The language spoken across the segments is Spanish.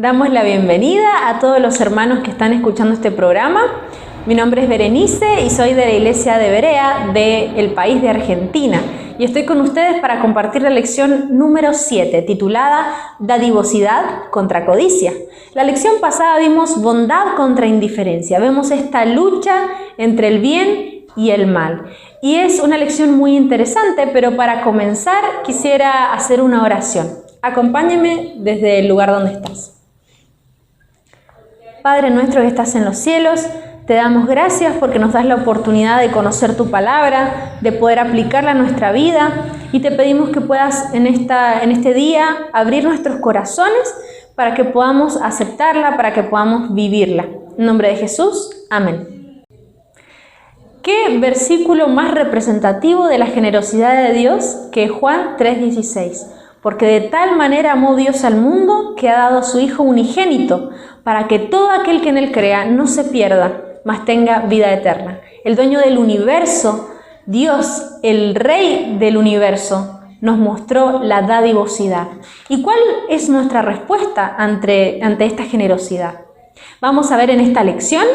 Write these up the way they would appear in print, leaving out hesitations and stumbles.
Damos la bienvenida a todos los hermanos que están escuchando este programa. Mi nombre es Berenice y soy de la iglesia de Berea, del país de Argentina. Y estoy con ustedes para compartir la lección número 7, titulada Dadivosidad contra codicia. La lección pasada vimos bondad contra indiferencia. Vemos esta lucha entre el bien y el mal. Y es una lección muy interesante, pero para comenzar quisiera hacer una oración. Acompáñenme desde el lugar donde estás. Padre nuestro que estás en los cielos, te damos gracias porque nos das la oportunidad de conocer tu palabra, de poder aplicarla a nuestra vida, y te pedimos que puedas en este día abrir nuestros corazones para que podamos aceptarla, para que podamos vivirla. En nombre de Jesús, amén. ¿Qué versículo más representativo de la generosidad de Dios que Juan 3:16? Porque de tal manera amó Dios al mundo que ha dado a su Hijo unigénito, para que todo aquel que en él crea no se pierda, mas tenga vida eterna. El dueño del universo, Dios, el Rey del universo, nos mostró la dadivosidad. ¿Y cuál es nuestra respuesta ante esta generosidad? Vamos a ver en esta lección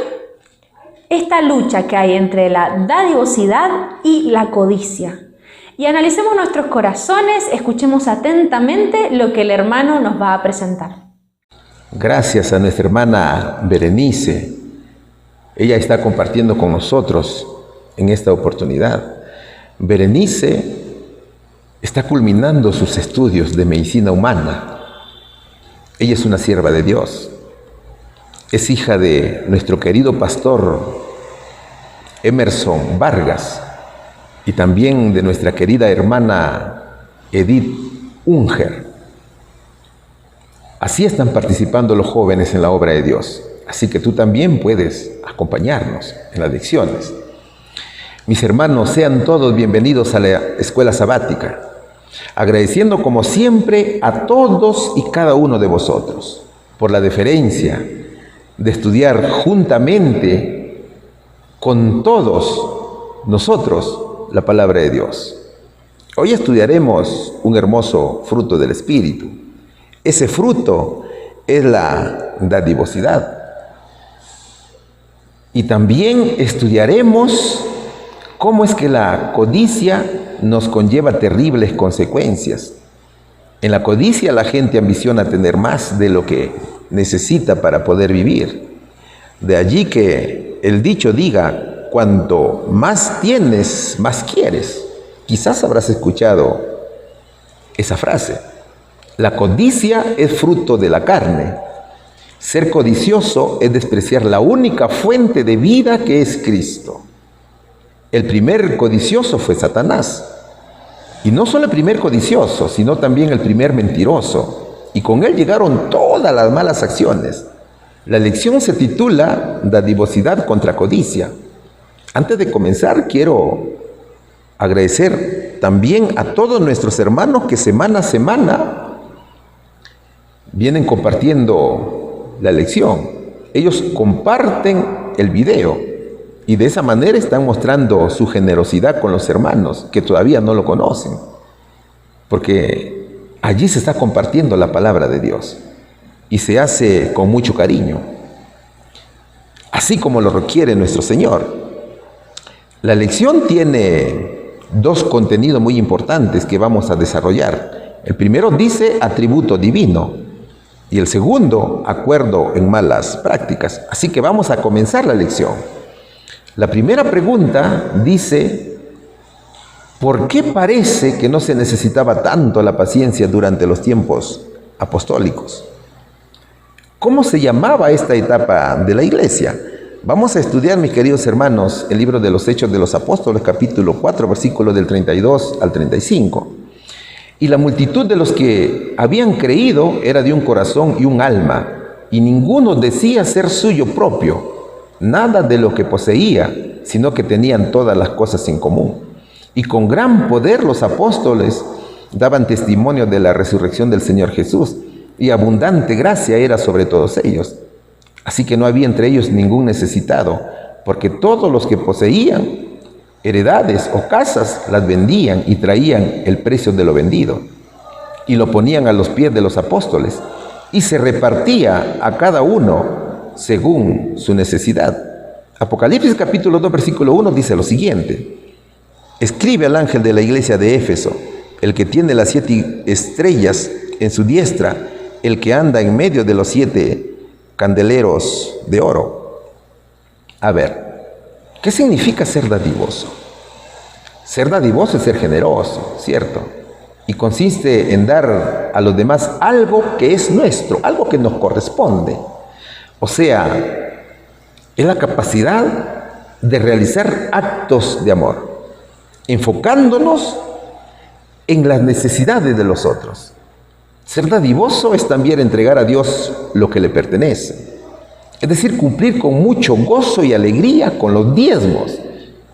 esta lucha que hay entre la dadivosidad y la codicia. Y analicemos nuestros corazones, escuchemos atentamente lo que el hermano nos va a presentar. Gracias a nuestra hermana Berenice. Ella está compartiendo con nosotros en esta oportunidad. Berenice está culminando sus estudios de medicina humana. Ella es una sierva de Dios. Es hija de nuestro querido pastor Emerson Vargas y también de nuestra querida hermana Edith Unger. Así están participando los jóvenes en la obra de Dios. Así que tú también puedes acompañarnos en las lecciones. Mis hermanos, sean todos bienvenidos a la escuela sabática, agradeciendo como siempre a todos y cada uno de vosotros por la deferencia de estudiar juntamente con todos nosotros la palabra de Dios. Hoy estudiaremos un hermoso fruto del Espíritu. Ese fruto es la dadivosidad. Y también estudiaremos cómo es que la codicia nos conlleva terribles consecuencias. En la codicia la gente ambiciona tener más de lo que necesita para poder vivir. De allí que el dicho diga, cuanto más tienes, más quieres. Quizás habrás escuchado esa frase. La codicia es fruto de la carne. Ser codicioso es despreciar la única fuente de vida que es Cristo. El primer codicioso fue Satanás. Y no solo el primer codicioso, sino también el primer mentiroso. Y con él llegaron todas las malas acciones. La lección se titula Dadivosidad contra codicia. Antes de comenzar, quiero agradecer también a todos nuestros hermanos que semana a semana vienen compartiendo la lección. Ellos comparten el video y de esa manera están mostrando su generosidad con los hermanos que todavía no lo conocen, porque allí se está compartiendo la palabra de Dios y se hace con mucho cariño, así como lo requiere nuestro Señor. La lección tiene dos contenidos muy importantes que vamos a desarrollar. El primero dice atributo divino y el segundo, acuerdo en malas prácticas. Así que vamos a comenzar la lección. La primera pregunta dice, ¿por qué parece que no se necesitaba tanto la paciencia durante los tiempos apostólicos? ¿Cómo se llamaba esta etapa de la iglesia? Vamos a estudiar, mis queridos hermanos, el libro de los Hechos de los Apóstoles, capítulo 4, versículos del 32 al 35. Y la multitud de los que habían creído era de un corazón y un alma, y ninguno decía ser suyo propio nada de lo que poseía, sino que tenían todas las cosas en común. Y con gran poder los apóstoles daban testimonio de la resurrección del Señor Jesús, y abundante gracia era sobre todos ellos. Así que no había entre ellos ningún necesitado, porque todos los que poseían heredades o casas las vendían y traían el precio de lo vendido y lo ponían a los pies de los apóstoles, y se repartía a cada uno según su necesidad. Apocalipsis capítulo 2 versículo 1 dice lo siguiente: escribe al ángel de la iglesia de Éfeso, el que tiene las 7 estrellas en su diestra, el que anda en medio de los 7 candeleros de oro. A ver, ¿qué significa ser dadivoso? Ser dadivoso es ser generoso, ¿cierto? Y consiste en dar a los demás algo que es nuestro, algo que nos corresponde. O sea, es la capacidad de realizar actos de amor, enfocándonos en las necesidades de los otros. Ser dadivoso es también entregar a Dios lo que le pertenece. Es decir, cumplir con mucho gozo y alegría con los diezmos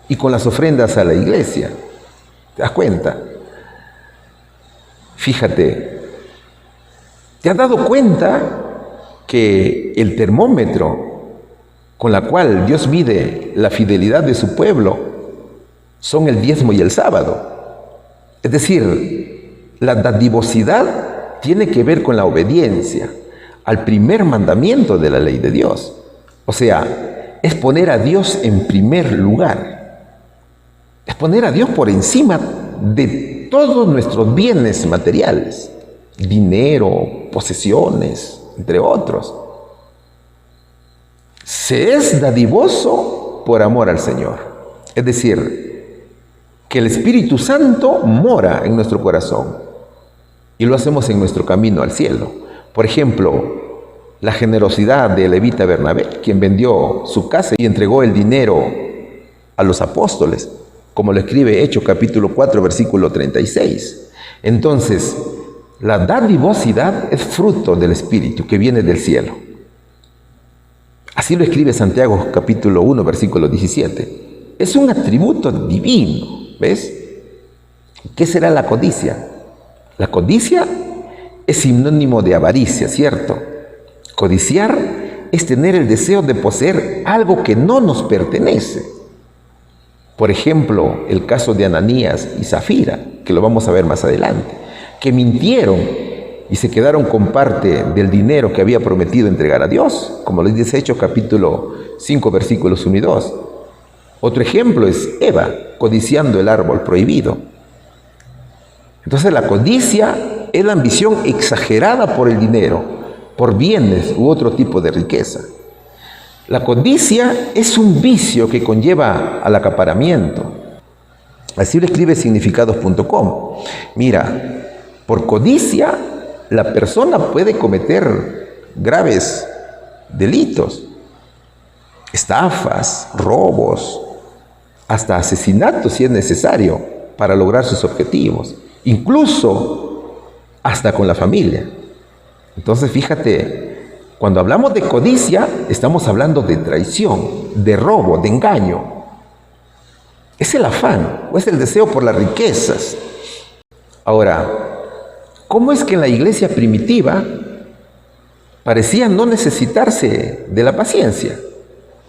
y con las ofrendas a la iglesia. ¿Te das cuenta? Fíjate, ¿te has dado cuenta que el termómetro con la cual Dios mide la fidelidad de su pueblo son el diezmo y el sábado? Es decir, la dadivosidad tiene que ver con la obediencia al primer mandamiento de la ley de Dios. O sea, es poner a Dios en primer lugar. Es poner a Dios por encima de todos nuestros bienes materiales, dinero, posesiones, entre otros. Se es dadivoso por amor al Señor. Es decir, que el Espíritu Santo mora en nuestro corazón y lo hacemos en nuestro camino al cielo. Por ejemplo, la generosidad de levita Bernabé, quien vendió su casa y entregó el dinero a los apóstoles, como lo escribe Hechos capítulo 4, versículo 36. Entonces, la dadivosidad es fruto del Espíritu que viene del cielo. Así lo escribe Santiago capítulo 1, versículo 17. Es un atributo divino, ¿ves? ¿Qué será la codicia? La codicia es sinónimo de avaricia, ¿cierto? Codiciar es tener el deseo de poseer algo que no nos pertenece. Por ejemplo, el caso de Ananías y Zafira, que lo vamos a ver más adelante, que mintieron y se quedaron con parte del dinero que había prometido entregar a Dios, como les dice Hechos capítulo 5, versículos 1 y 2. Otro ejemplo es Eva, codiciando el árbol prohibido. Entonces la codicia es la ambición exagerada por el dinero, por bienes u otro tipo de riqueza. La codicia es un vicio que conlleva al acaparamiento. Así lo escribe significados.com. Mira, por codicia la persona puede cometer graves delitos, estafas, robos, hasta asesinatos si es necesario para lograr sus objetivos, incluso hasta con la familia. Entonces fíjate, cuando hablamos de codicia, estamos hablando de traición, de robo, de engaño. Es el afán o es el deseo por las riquezas. Ahora, ¿cómo es que en la iglesia primitiva parecía no necesitarse de la paciencia?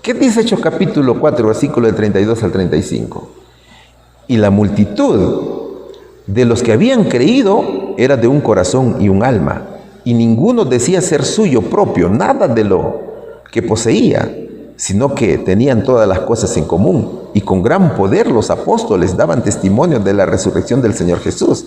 ¿Qué dice Hechos capítulo 4, versículo del 32 al 35? Y la multitud de los que habían creído era de un corazón y un alma, y ninguno decía ser suyo propio nada de lo que poseía, sino que tenían todas las cosas en común, y con gran poder los apóstoles daban testimonio de la resurrección del Señor Jesús,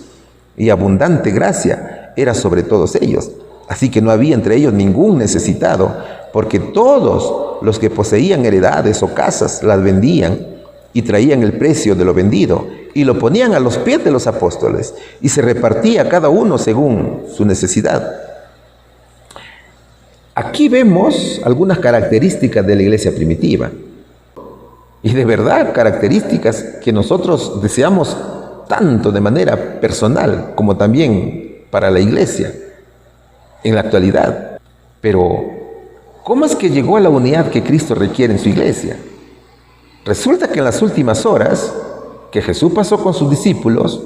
y abundante gracia era sobre todos ellos. Así que no había entre ellos ningún necesitado, porque todos los que poseían heredades o casas las vendían y traían el precio de lo vendido y lo ponían a los pies de los apóstoles, y se repartía cada uno según su necesidad. Aquí vemos algunas características de la iglesia primitiva, y de verdad características que nosotros deseamos tanto de manera personal como también para la iglesia en la actualidad. Pero, ¿cómo es que llegó a la unidad que Cristo requiere en su iglesia? Resulta que en las últimas horas que Jesús pasó con sus discípulos,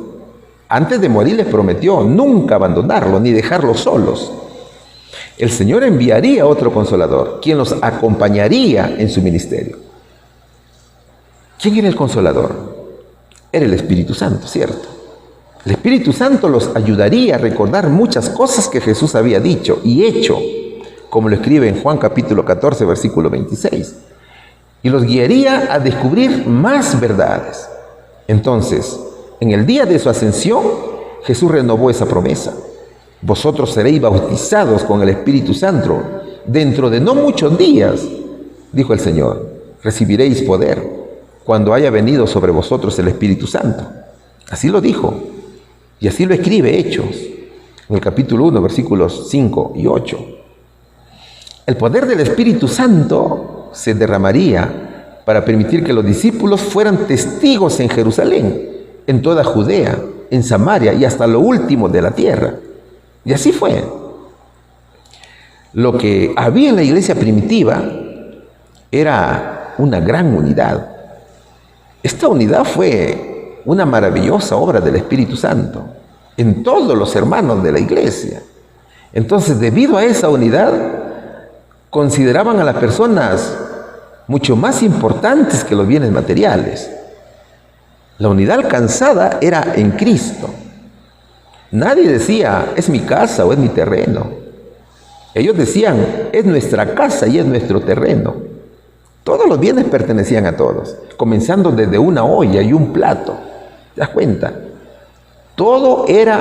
antes de morir les prometió nunca abandonarlos ni dejarlos solos. El Señor enviaría otro consolador, quien los acompañaría en su ministerio. ¿Quién era el consolador? Era el Espíritu Santo, ¿cierto? El Espíritu Santo los ayudaría a recordar muchas cosas que Jesús había dicho y hecho, como lo escribe en Juan capítulo 14, versículo 26, y los guiaría a descubrir más verdades. Entonces, en el día de su ascensión, Jesús renovó esa promesa. Vosotros seréis bautizados con el Espíritu Santo dentro de no muchos días, dijo el Señor. Recibiréis poder cuando haya venido sobre vosotros el Espíritu Santo. Así lo dijo, y así lo escribe Hechos, en el capítulo 1, versículos 5 y 8. El poder del Espíritu Santo se derramaría para permitir que los discípulos fueran testigos en Jerusalén, en toda Judea, en Samaria y hasta lo último de la tierra. Y así fue. Lo que había en la iglesia primitiva era una gran unidad. Esta unidad fue una maravillosa obra del Espíritu Santo en todos los hermanos de la iglesia. Entonces, debido a esa unidad, consideraban a las personas mucho más importantes que los bienes materiales. La unidad alcanzada era en Cristo. Nadie decía, es mi casa o es mi terreno. Ellos decían, es nuestra casa y es nuestro terreno. Todos los bienes pertenecían a todos, comenzando desde una olla y un plato. ¿Te das cuenta? Todo era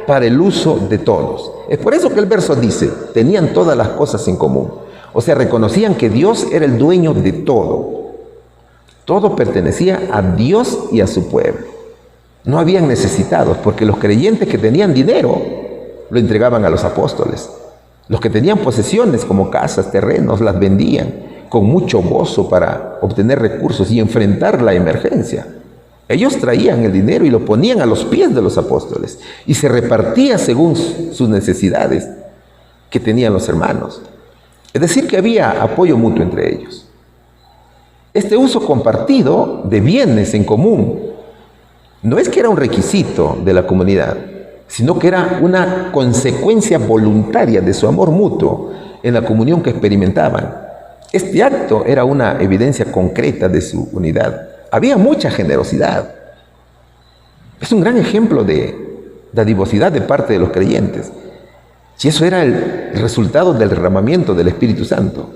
para el uso de todos. Es por eso que el verso dice, tenían todas las cosas en común. O sea, reconocían que Dios era el dueño de todo. Todo pertenecía a Dios y a su pueblo. No habían necesitados, porque los creyentes que tenían dinero lo entregaban a los apóstoles. Los que tenían posesiones como casas, terrenos, las vendían con mucho gozo para obtener recursos y enfrentar la emergencia. Ellos traían el dinero y lo ponían a los pies de los apóstoles y se repartía según sus necesidades que tenían los hermanos. Es decir, que había apoyo mutuo entre ellos. Este uso compartido de bienes en común no es que era un requisito de la comunidad, sino que era una consecuencia voluntaria de su amor mutuo en la comunión que experimentaban. Este acto era una evidencia concreta de su unidad. Había mucha generosidad. Es un gran ejemplo de dadivosidad de parte de los creyentes. Y eso era el resultado del derramamiento del Espíritu Santo.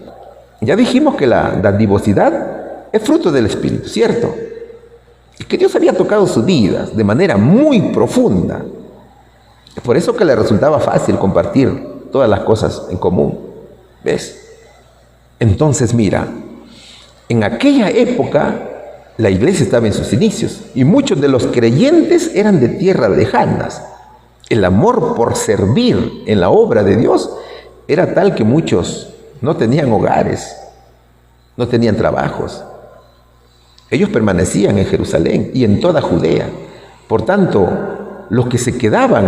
Ya dijimos que la dadivosidad es fruto del Espíritu, ¿cierto? Y que Dios había tocado sus vidas de manera muy profunda. Es por eso que le resultaba fácil compartir todas las cosas en común. ¿Ves? Entonces mira, en aquella época la iglesia estaba en sus inicios y muchos de los creyentes eran de tierras lejanas. El amor por servir en la obra de Dios era tal que muchos no tenían hogares, no tenían trabajos. Ellos permanecían en Jerusalén y en toda Judea. Por tanto, los que se quedaban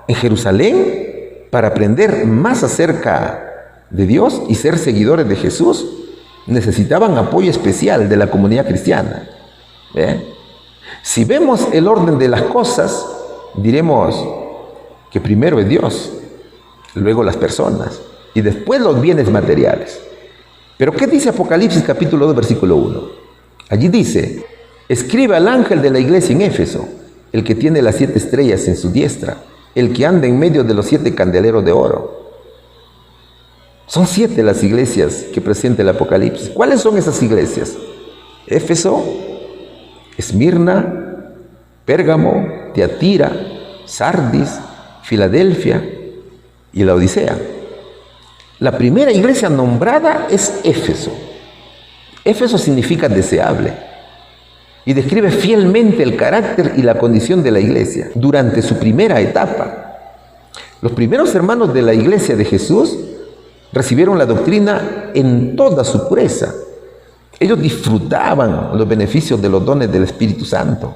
en Jerusalén para aprender más acerca de Dios y ser seguidores de Jesús necesitaban apoyo especial de la comunidad cristiana. Si vemos el orden de las cosas, diremos que primero es Dios, luego las personas y después los bienes materiales. Pero ¿qué dice Apocalipsis capítulo 2, versículo 1? Allí dice, escribe al ángel de la iglesia en Éfeso, el que tiene las 7 estrellas en su diestra, el que anda en medio de los 7 candeleros de oro. Son 7 las iglesias que presenta el Apocalipsis. ¿Cuáles son esas iglesias? Éfeso, Esmirna, Pérgamo, Tiatira, Sardis, Filadelfia y la Odisea. La primera iglesia nombrada es Éfeso. Éfeso significa deseable y describe fielmente el carácter y la condición de la iglesia durante su primera etapa. Los primeros hermanos de la iglesia de Jesús recibieron la doctrina en toda su pureza. Ellos disfrutaban los beneficios de los dones del Espíritu Santo.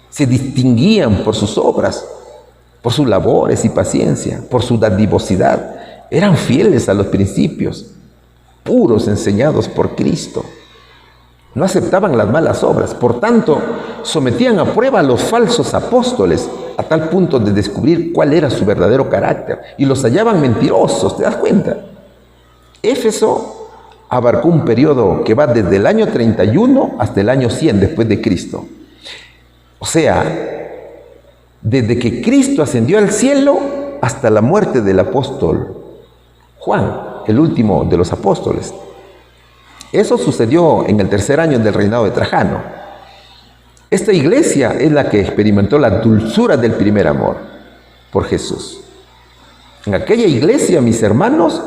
Se distinguían por sus obras, por sus labores y paciencia, por su dadivosidad. Eran fieles a los principios puros enseñados por Cristo. No aceptaban las malas obras. Por tanto, sometían a prueba a los falsos apóstoles a tal punto de descubrir cuál era su verdadero carácter. Y los hallaban mentirosos, ¿te das cuenta? Éfeso abarcó un periodo que va desde el año 31 hasta el año 100 después de Cristo. O sea, desde que Cristo ascendió al cielo hasta la muerte del apóstol Juan, el último de los apóstoles. Eso sucedió en el 3er año del reinado de Trajano. Esta iglesia es la que experimentó la dulzura del primer amor por Jesús. En aquella iglesia, mis hermanos,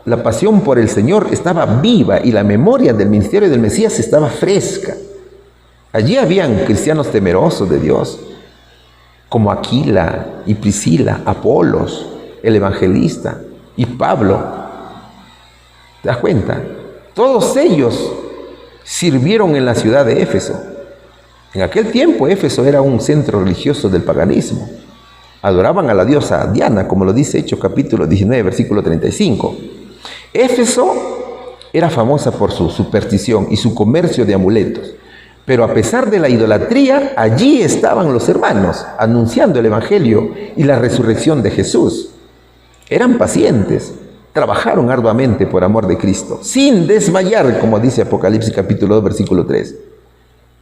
la pasión por el Señor estaba viva y la memoria del ministerio del Mesías estaba fresca. Allí habían cristianos temerosos de Dios, como Aquila y Priscila, Apolos, el evangelista, y Pablo. ¿Te das cuenta? Todos ellos sirvieron en la ciudad de Éfeso. En aquel tiempo Éfeso era un centro religioso del paganismo. Adoraban a la diosa Diana, como lo dice Hechos capítulo 19, versículo 35. Éfeso era famosa por su superstición y su comercio de amuletos. Pero a pesar de la idolatría, allí estaban los hermanos anunciando el evangelio y la resurrección de Jesús. Eran pacientes, trabajaron arduamente por amor de Cristo, sin desmayar, como dice Apocalipsis capítulo 2, versículo 3.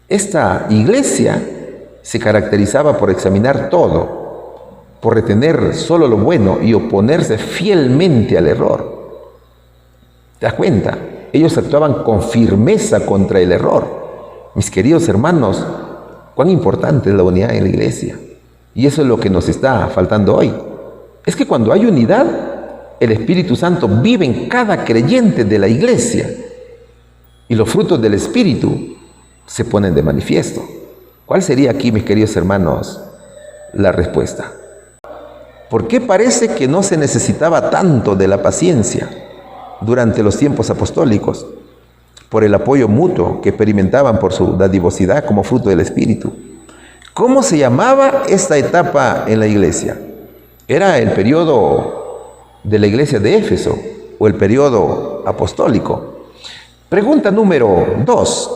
Esta iglesia se caracterizaba por examinar todo, por retener solo lo bueno y oponerse fielmente al error. ¿Te das cuenta? Ellos actuaban con firmeza contra el error. Mis queridos hermanos, cuán importante es la unidad en la iglesia. Y eso es lo que nos está faltando hoy. Es que cuando hay unidad, el Espíritu Santo vive en cada creyente de la iglesia y los frutos del Espíritu se ponen de manifiesto. ¿Cuál sería aquí, mis queridos hermanos, la respuesta? ¿Por qué parece que no se necesitaba tanto de la paciencia durante los tiempos apostólicos? Por el apoyo mutuo que experimentaban por su dadivosidad como fruto del Espíritu. ¿Cómo se llamaba esta etapa en la iglesia? ¿Era el periodo de la iglesia de Éfeso o el periodo apostólico? Pregunta número 2.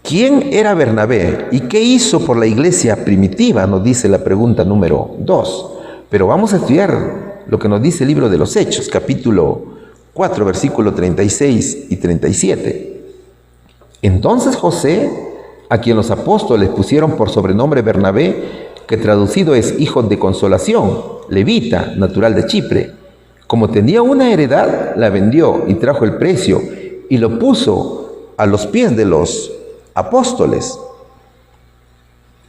¿Quién era Bernabé y qué hizo por la iglesia primitiva? Nos dice la pregunta número 2. Pero vamos a estudiar lo que nos dice el libro de los Hechos, capítulo 4, versículos 36 y 37. Entonces José, a quien los apóstoles pusieron por sobrenombre Bernabé, que traducido es hijo de consolación, levita, natural de Chipre, como tenía una heredad, la vendió y trajo el precio y lo puso a los pies de los apóstoles.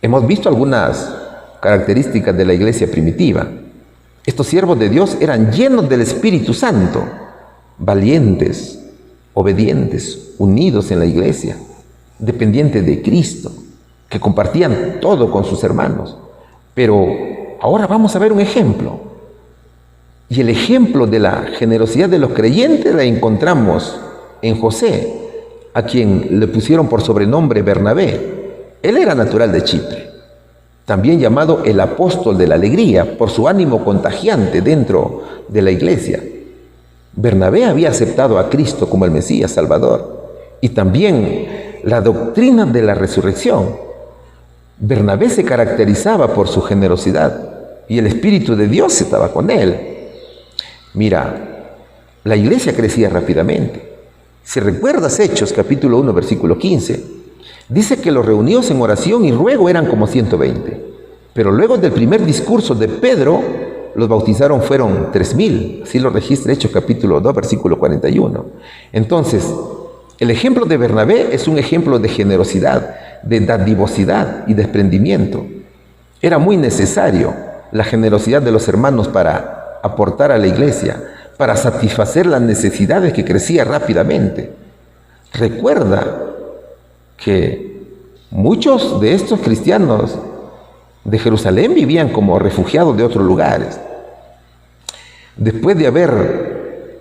Hemos visto algunas características de la iglesia primitiva. Estos siervos de Dios eran llenos del Espíritu Santo, valientes, obedientes, unidos en la iglesia, dependientes de Cristo, que compartían todo con sus hermanos. Pero ahora vamos a ver un ejemplo. Y el ejemplo de la generosidad de los creyentes la encontramos en José, a quien le pusieron por sobrenombre Bernabé. Él era natural de Chipre, también llamado el apóstol de la alegría por su ánimo contagiante dentro de la iglesia. Bernabé había aceptado a Cristo como el Mesías Salvador y también la doctrina de la resurrección. Bernabé se caracterizaba por su generosidad y el Espíritu de Dios estaba con él. Mira, la iglesia crecía rápidamente. Si recuerdas Hechos capítulo 1 versículo 15, dice que los reunidos en oración y ruego eran como 120. Pero luego del primer discurso de Pedro, los bautizaron fueron 3,000. Así lo registra Hechos capítulo 2 versículo 41. Entonces, el ejemplo de Bernabé es un ejemplo de generosidad, de dadivosidad y desprendimiento. Era muy necesario la generosidad de los hermanos para aportar a la iglesia, para satisfacer las necesidades que crecía rápidamente. Recuerda que muchos de estos cristianos de Jerusalén vivían como refugiados de otros lugares. Después de haber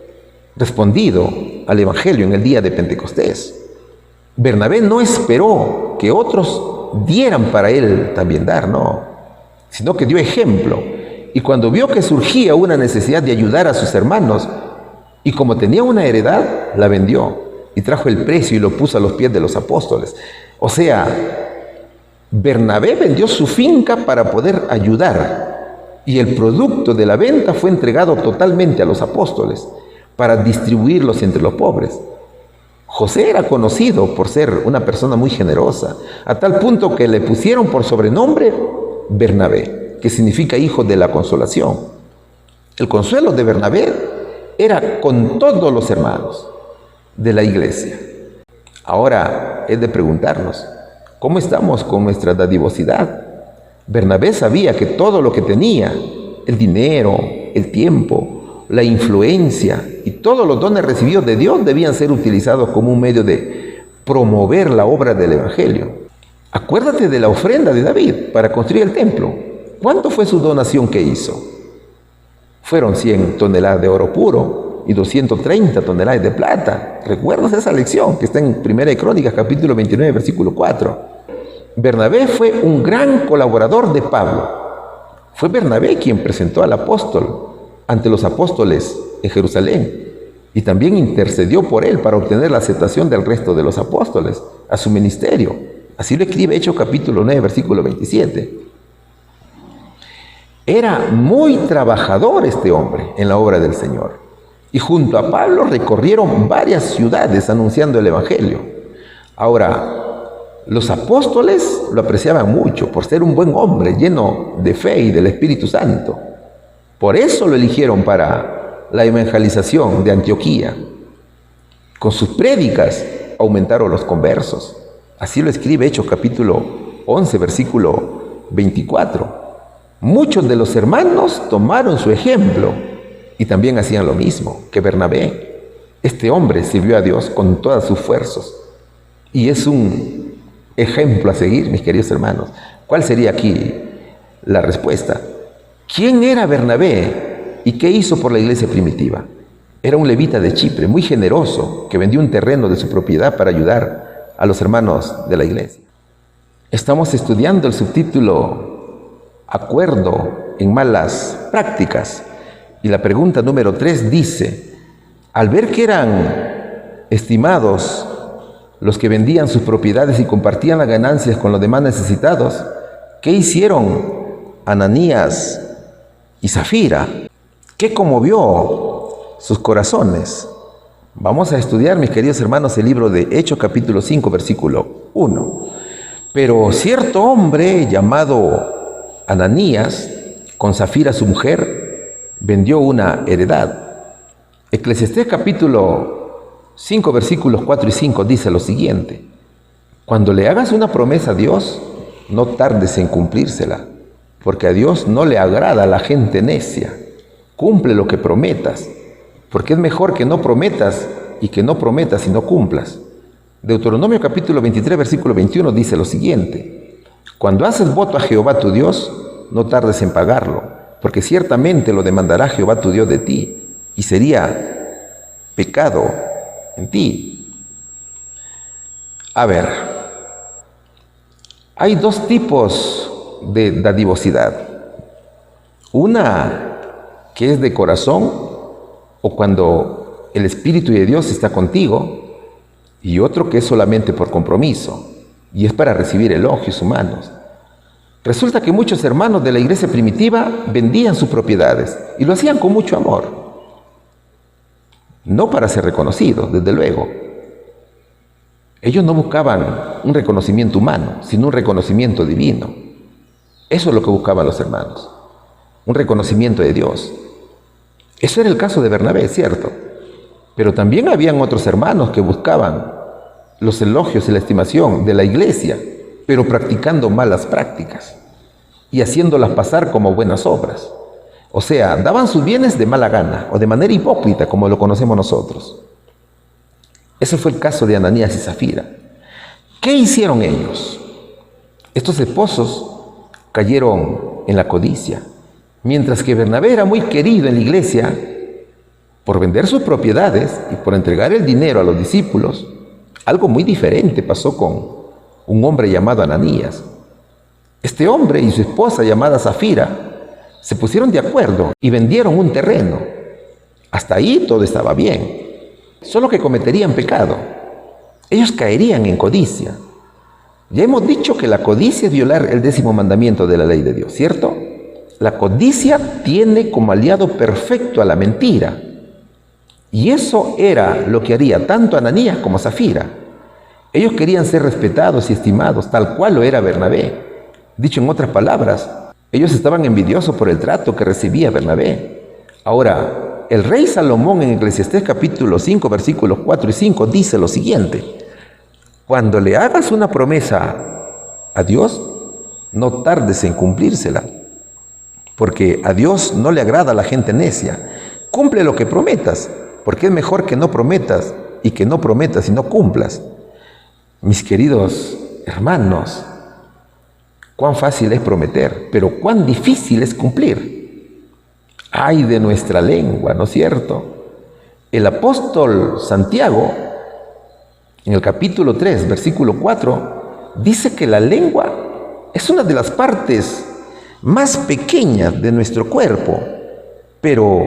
respondido al Evangelio en el día de Pentecostés, Bernabé no esperó que otros dieran para él también dar, no, sino que dio ejemplo. Y cuando vio que surgía una necesidad de ayudar a sus hermanos, y como tenía una heredad, la vendió y trajo el precio y lo puso a los pies de los apóstoles. O sea, Bernabé vendió su finca para poder ayudar y el producto de la venta fue entregado totalmente a los apóstoles para distribuirlos entre los pobres. José era conocido por ser una persona muy generosa, a tal punto que le pusieron por sobrenombre Bernabé, que significa hijo de la consolación. El consuelo de Bernabé era con todos los hermanos de la iglesia. Ahora es de preguntarnos, ¿cómo estamos con nuestra dadivosidad? Bernabé sabía que todo lo que tenía, el dinero, el tiempo, la influencia y todos los dones recibidos de Dios debían ser utilizados como un medio de promover la obra del Evangelio. Acuérdate de la ofrenda de David para construir el templo. ¿Cuánto fue su donación que hizo? Fueron 100 toneladas de oro puro y 230 toneladas de plata. ¿Recuerdas esa lección que está en 1 Crónicas, capítulo 29, versículo 4? Bernabé fue un gran colaborador de Pablo. Fue Bernabé quien presentó al apóstol ante los apóstoles en Jerusalén y también intercedió por él para obtener la aceptación del resto de los apóstoles a su ministerio. Así lo escribe Hechos capítulo 9, versículo 27. Era muy trabajador este hombre en la obra del Señor. Y junto a Pablo recorrieron varias ciudades anunciando el Evangelio. Ahora, los apóstoles lo apreciaban mucho por ser un buen hombre lleno de fe y del Espíritu Santo. Por eso lo eligieron para la evangelización de Antioquía. Con sus prédicas aumentaron los conversos. Así lo escribe Hechos capítulo 11, versículo 24. Muchos de los hermanos tomaron su ejemplo y también hacían lo mismo que Bernabé. Este hombre sirvió a Dios con todas sus fuerzas y es un ejemplo a seguir, mis queridos hermanos. ¿Cuál sería aquí la respuesta? ¿Quién era Bernabé y qué hizo por la iglesia primitiva? Era un levita de Chipre, muy generoso, que vendió un terreno de su propiedad para ayudar a los hermanos de la iglesia. Estamos estudiando el subtítulo Acuerdo en malas prácticas. Y la pregunta número 3 dice, al ver que eran estimados los que vendían sus propiedades y compartían las ganancias con los demás necesitados, ¿qué hicieron Ananías y Zafira? ¿Qué conmovió sus corazones? Vamos a estudiar, mis queridos hermanos, el libro de Hechos capítulo 5, versículo 1. Pero cierto hombre llamado Ananías, con Zafira su mujer, vendió una heredad. Eclesiastés capítulo 5, versículos 4 y 5 dice lo siguiente: cuando le hagas una promesa a Dios, no tardes en cumplírsela, porque a Dios no le agrada a la gente necia. Cumple lo que prometas, porque es mejor que no prometas y que no prometas y no cumplas. Deuteronomio capítulo 23, versículo 21 dice lo siguiente: cuando haces voto a Jehová tu Dios, no tardes en pagarlo, porque ciertamente lo demandará Jehová tu Dios de ti, y sería pecado en ti. A ver, hay dos tipos de dadivosidad. Una que es de corazón, o cuando el Espíritu de Dios está contigo, y otro que es solamente por compromiso, y es para recibir elogios humanos. Resulta que muchos hermanos de la iglesia primitiva vendían sus propiedades y lo hacían con mucho amor. No para ser reconocidos, desde luego. Ellos no buscaban un reconocimiento humano, sino un reconocimiento divino. Eso es lo que buscaban los hermanos, un reconocimiento de Dios. Eso era el caso de Bernabé, ¿cierto? Pero también habían otros hermanos que buscaban los elogios y la estimación de la iglesia, pero practicando malas prácticas y haciéndolas pasar como buenas obras. O sea, daban sus bienes de mala gana o de manera hipócrita, como lo conocemos nosotros. Ese fue el caso de Ananías y Zafira. ¿Qué hicieron ellos? Estos esposos cayeron en la codicia. Mientras que Bernabé era muy querido en la iglesia por vender sus propiedades y por entregar el dinero a los discípulos, algo muy diferente pasó con un hombre llamado Ananías. Este hombre y su esposa llamada Zafira se pusieron de acuerdo y vendieron un terreno. Hasta ahí todo estaba bien, solo que cometerían pecado. Ellos caerían en codicia. Ya hemos dicho que la codicia es violar el 10º mandamiento de la ley de Dios, ¿cierto? La codicia tiene como aliado perfecto a la mentira. Y eso era lo que haría tanto Ananías como Zafira. Ellos querían ser respetados y estimados, tal cual lo era Bernabé. Dicho en otras palabras, ellos estaban envidiosos por el trato que recibía Bernabé. Ahora, el rey Salomón en Eclesiastés capítulo 5, versículos 4 y 5 dice lo siguiente: cuando le hagas una promesa a Dios, no tardes en cumplírsela, porque a Dios no le agrada a la gente necia. Cumple lo que prometas, porque es mejor que no prometas y que no prometas y no cumplas. Mis queridos hermanos, cuán fácil es prometer, pero cuán difícil es cumplir. Ay de nuestra lengua, ¿no es cierto? El apóstol Santiago, en el capítulo 3, versículo 4, dice que la lengua es una de las partes más pequeñas de nuestro cuerpo, pero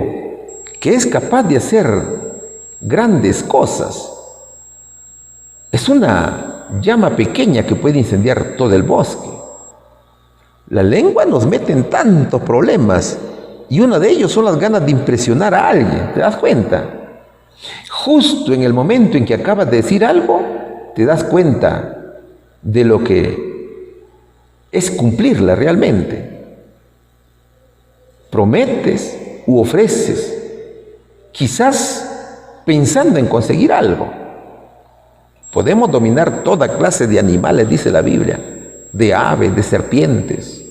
que es capaz de hacer grandes cosas. Es una llama pequeña que puede incendiar todo el bosque. La lengua nos mete en tantos problemas y uno de ellos son las ganas de impresionar a alguien. ¿Te das cuenta? Justo en el momento en que acabas de decir algo, te das cuenta de lo que es cumplirla realmente. Prometes u ofreces, quizás pensando en conseguir algo. Podemos dominar toda clase de animales, dice la Biblia, de aves, de serpientes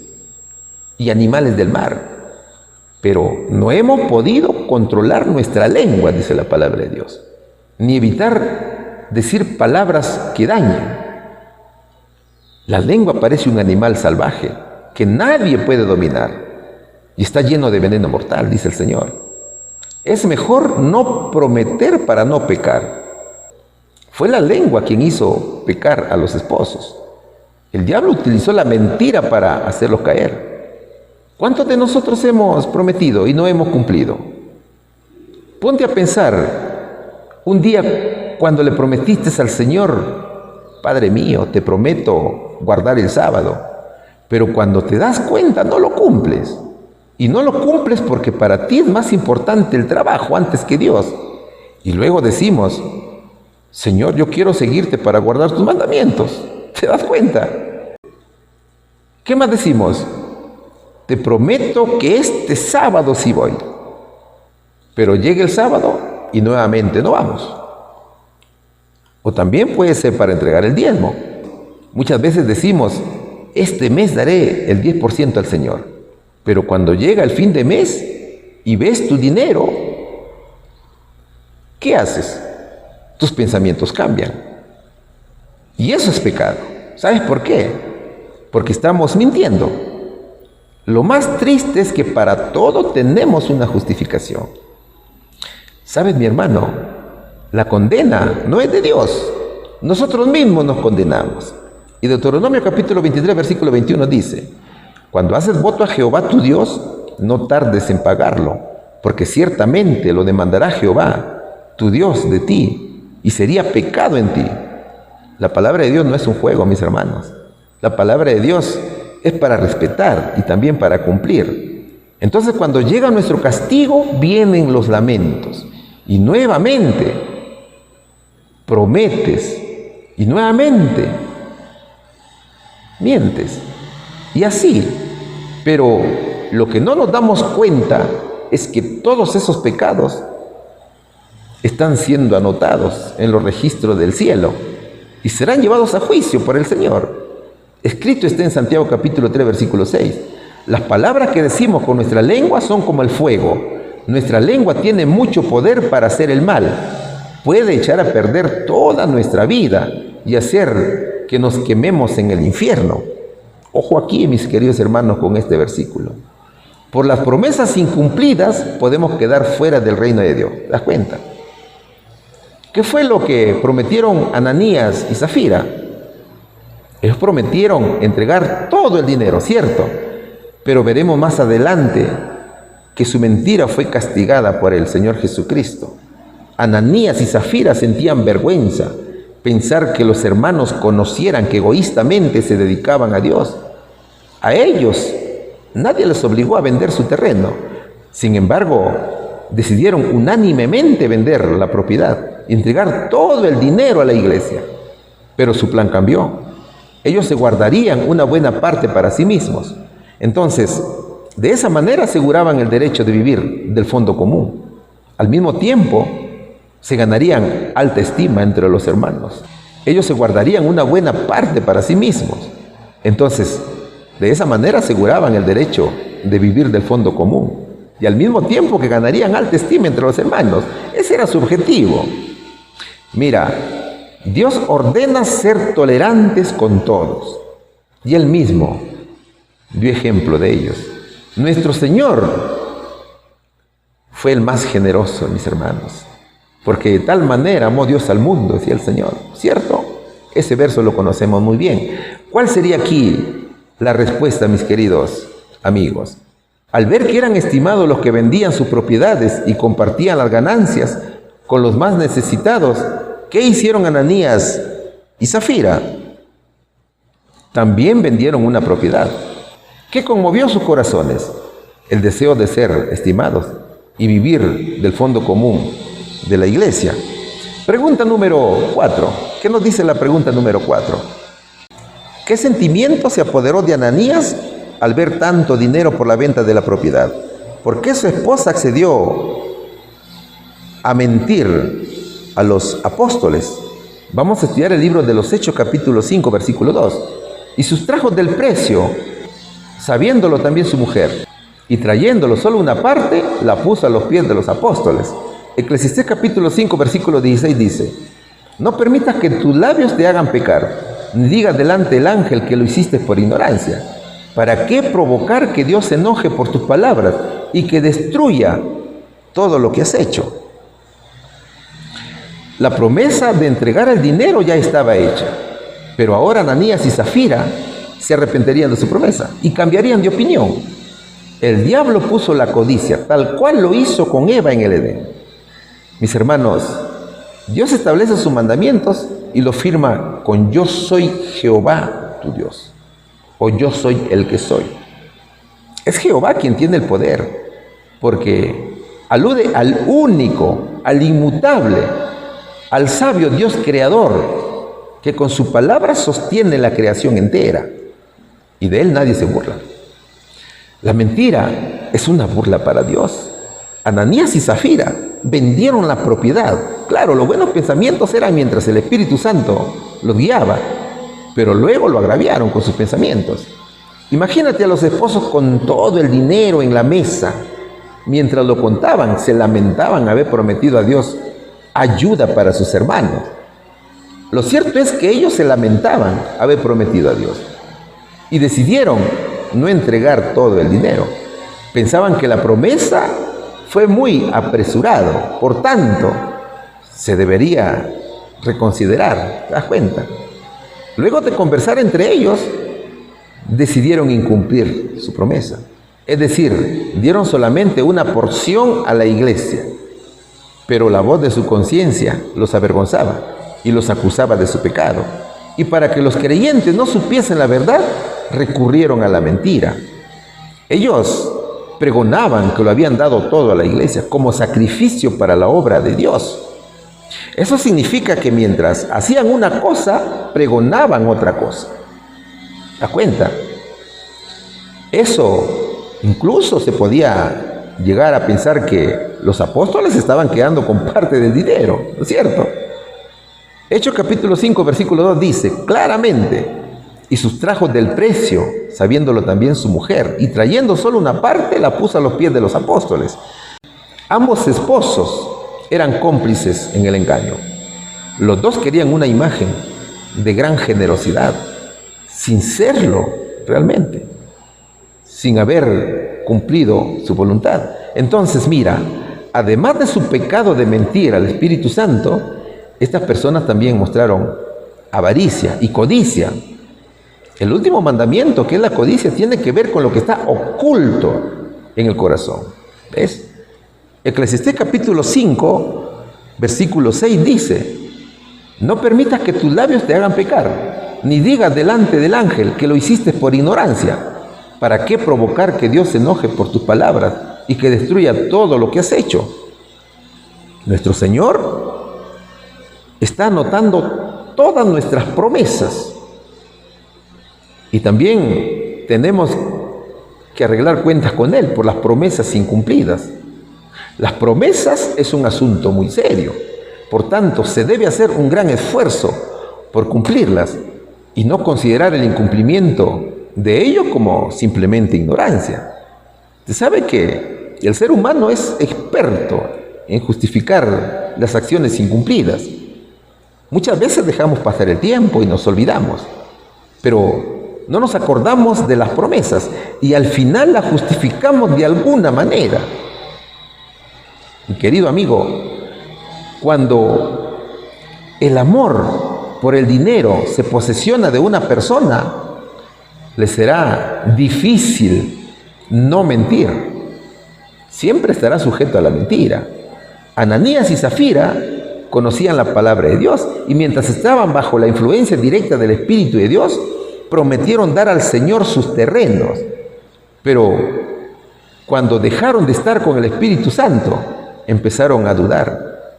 y animales del mar. Pero no hemos podido controlar nuestra lengua, dice la palabra de Dios, ni evitar decir palabras que dañen. La lengua parece un animal salvaje que nadie puede dominar y está lleno de veneno mortal, dice el Señor. Es mejor no prometer para no pecar. Fue la lengua quien hizo pecar a los esposos. El diablo utilizó la mentira para hacerlos caer. ¿Cuántos de nosotros hemos prometido y no hemos cumplido? Ponte a pensar, un día cuando le prometiste al Señor: Padre mío, te prometo guardar el sábado, pero cuando te das cuenta no lo cumples. Y no lo cumples porque para ti es más importante el trabajo antes que Dios. Y luego decimos: Señor, yo quiero seguirte para guardar tus mandamientos. ¿Te das cuenta? ¿Qué más decimos? Te prometo que este sábado sí voy. Pero llega el sábado y nuevamente no vamos. O también puede ser para entregar el diezmo. Muchas veces decimos: este mes daré el 10% al Señor. Pero cuando llega el fin de mes y ves tu dinero, ¿qué haces? Tus pensamientos cambian. Y eso es pecado. ¿Sabes por qué? Porque estamos mintiendo. Lo más triste es que para todo tenemos una justificación. ¿Sabes, mi hermano? La condena no es de Dios. Nosotros mismos nos condenamos. Y Deuteronomio capítulo 23, versículo 21 dice: cuando haces voto a Jehová tu Dios, no tardes en pagarlo, porque ciertamente lo demandará Jehová, tu Dios, de ti, y sería pecado en ti. La palabra de Dios no es un juego, mis hermanos. La palabra de Dios es para respetar y también para cumplir. Entonces, cuando llega nuestro castigo, vienen los lamentos. Y nuevamente prometes y nuevamente mientes. Y así. Pero lo que no nos damos cuenta es que todos esos pecados están siendo anotados en los registros del cielo y serán llevados a juicio por el Señor. Escrito está en Santiago capítulo 3, versículo 6. Las palabras que decimos con nuestra lengua son como el fuego. Nuestra lengua tiene mucho poder para hacer el mal. Puede echar a perder toda nuestra vida y hacer que nos quememos en el infierno. Ojo aquí, mis queridos hermanos, con este versículo. Por las promesas incumplidas podemos quedar fuera del reino de Dios. ¿Te das cuenta? ¿Qué fue lo que prometieron Ananías y Zafira? Ellos prometieron entregar todo el dinero, ¿cierto? Pero veremos más adelante que su mentira fue castigada por el Señor Jesucristo. Ananías y Zafira sentían vergüenza pensar que los hermanos conocieran que egoístamente se dedicaban a Dios. A ellos nadie les obligó a vender su terreno. Sin embargo, decidieron unánimemente vender la propiedad, entregar todo el dinero a la iglesia. Pero su plan cambió. ellos se guardarían una buena parte para sí mismos. Entonces, de esa manera aseguraban el derecho de vivir del fondo común. Al mismo tiempo, se ganarían alta estima entre los hermanos. Ellos se guardarían una buena parte para sí mismos. Entonces, de esa manera aseguraban el derecho de vivir del fondo común. Y al mismo tiempo que ganarían alta estima entre los hermanos. Ese era su objetivo. Mira, Dios ordena ser tolerantes con todos. Y Él mismo dio ejemplo de ellos. Nuestro Señor fue el más generoso, mis hermanos. Porque de tal manera amó Dios al mundo, decía el Señor. ¿Cierto? Ese verso lo conocemos muy bien. ¿Cuál sería aquí la respuesta, mis queridos amigos? Al ver que eran estimados los que vendían sus propiedades y compartían las ganancias con los más necesitados, ¿qué hicieron Ananías y Zafira? También vendieron una propiedad. ¿Qué conmovió sus corazones? El deseo de ser estimados y vivir del fondo común de la iglesia. Pregunta número 4. ¿Qué nos dice la pregunta número 4? ¿Qué sentimiento se apoderó de Ananías al ver tanto dinero por la venta de la propiedad? ¿Por qué su esposa accedió a mentir a los apóstoles? Vamos a estudiar el libro de los Hechos, capítulo 5, versículo 2. Y sustrajo del precio, sabiéndolo también su mujer, y trayéndolo solo una parte, la puso a los pies de los apóstoles. Eclesiastés capítulo 5, versículo 16 dice: no permitas que tus labios te hagan pecar, ni digas delante del ángel que lo hiciste por ignorancia. ¿Para qué provocar que Dios se enoje por tus palabras y que destruya todo lo que has hecho? La promesa de entregar el dinero ya estaba hecha, pero ahora Ananías y Zafira se arrepentirían de su promesa y cambiarían de opinión. El diablo puso la codicia, tal cual lo hizo con Eva en el Edén. Mis hermanos, Dios establece sus mandamientos y lo firma con yo soy Jehová tu Dios, o yo soy el que soy. Es Jehová quien tiene el poder, porque alude al único, al inmutable, al sabio Dios creador, que con su palabra sostiene la creación entera, y de él nadie se burla. La mentira es una burla para Dios. Ananías y Zafira vendieron la propiedad. Claro, los buenos pensamientos eran mientras el Espíritu Santo los guiaba, pero luego lo agraviaron con sus pensamientos. Imagínate a los esposos con todo el dinero en la mesa. Mientras lo contaban, se lamentaban haber prometido a Dios ayuda para sus hermanos. Lo cierto es que ellos se lamentaban haber prometido a Dios y decidieron no entregar todo el dinero. Pensaban que la promesa fue muy apresurado, por tanto, se debería reconsiderar. ¿Te das cuenta? Luego de conversar entre ellos, decidieron incumplir su promesa. Es decir, dieron solamente una porción a la iglesia, pero la voz de su conciencia los avergonzaba y los acusaba de su pecado. Y para que los creyentes no supiesen la verdad, recurrieron a la mentira. Ellos pregonaban que lo habían dado todo a la iglesia como sacrificio para la obra de Dios. Eso significa que mientras hacían una cosa, pregonaban otra cosa. ¿Te das cuenta? Eso incluso se podía llegar a pensar que los apóstoles estaban quedando con parte del dinero, ¿no es cierto? Hechos capítulo 5, versículo 2 dice claramente: y sustrajo del precio, sabiéndolo también su mujer, y trayendo solo una parte, la puso a los pies de los apóstoles. Ambos esposos eran cómplices en el engaño. Los dos querían una imagen de gran generosidad, sin serlo realmente, sin haber cumplido su voluntad. Entonces, mira, además de su pecado de mentir al Espíritu Santo, estas personas también mostraron avaricia y codicia. El último mandamiento, que es la codicia, tiene que ver con lo que está oculto en el corazón. ¿Ves? Eclesiastés capítulo 5, versículo 6 dice: no permitas que tus labios te hagan pecar, ni digas delante del ángel que lo hiciste por ignorancia. ¿Para qué provocar que Dios se enoje por tus palabras y que destruya todo lo que has hecho? Nuestro Señor está anotando todas nuestras promesas Y también tenemos que arreglar cuentas con Él por las promesas incumplidas. Las promesas es un asunto muy serio. Por tanto, se debe hacer un gran esfuerzo por cumplirlas y no considerar el incumplimiento de ello como simplemente ignorancia. Usted sabe que el ser humano es experto en justificar las acciones incumplidas. Muchas veces dejamos pasar el tiempo y nos olvidamos, pero no nos acordamos de las promesas y al final las justificamos de alguna manera. Mi querido amigo, cuando el amor por el dinero se posesiona de una persona, le será difícil no mentir. Siempre estará sujeto a la mentira. Ananías y Zafira conocían la palabra de Dios y mientras estaban bajo la influencia directa del Espíritu de Dios, prometieron dar al Señor sus terrenos. Pero cuando dejaron de estar con el Espíritu Santo, empezaron a dudar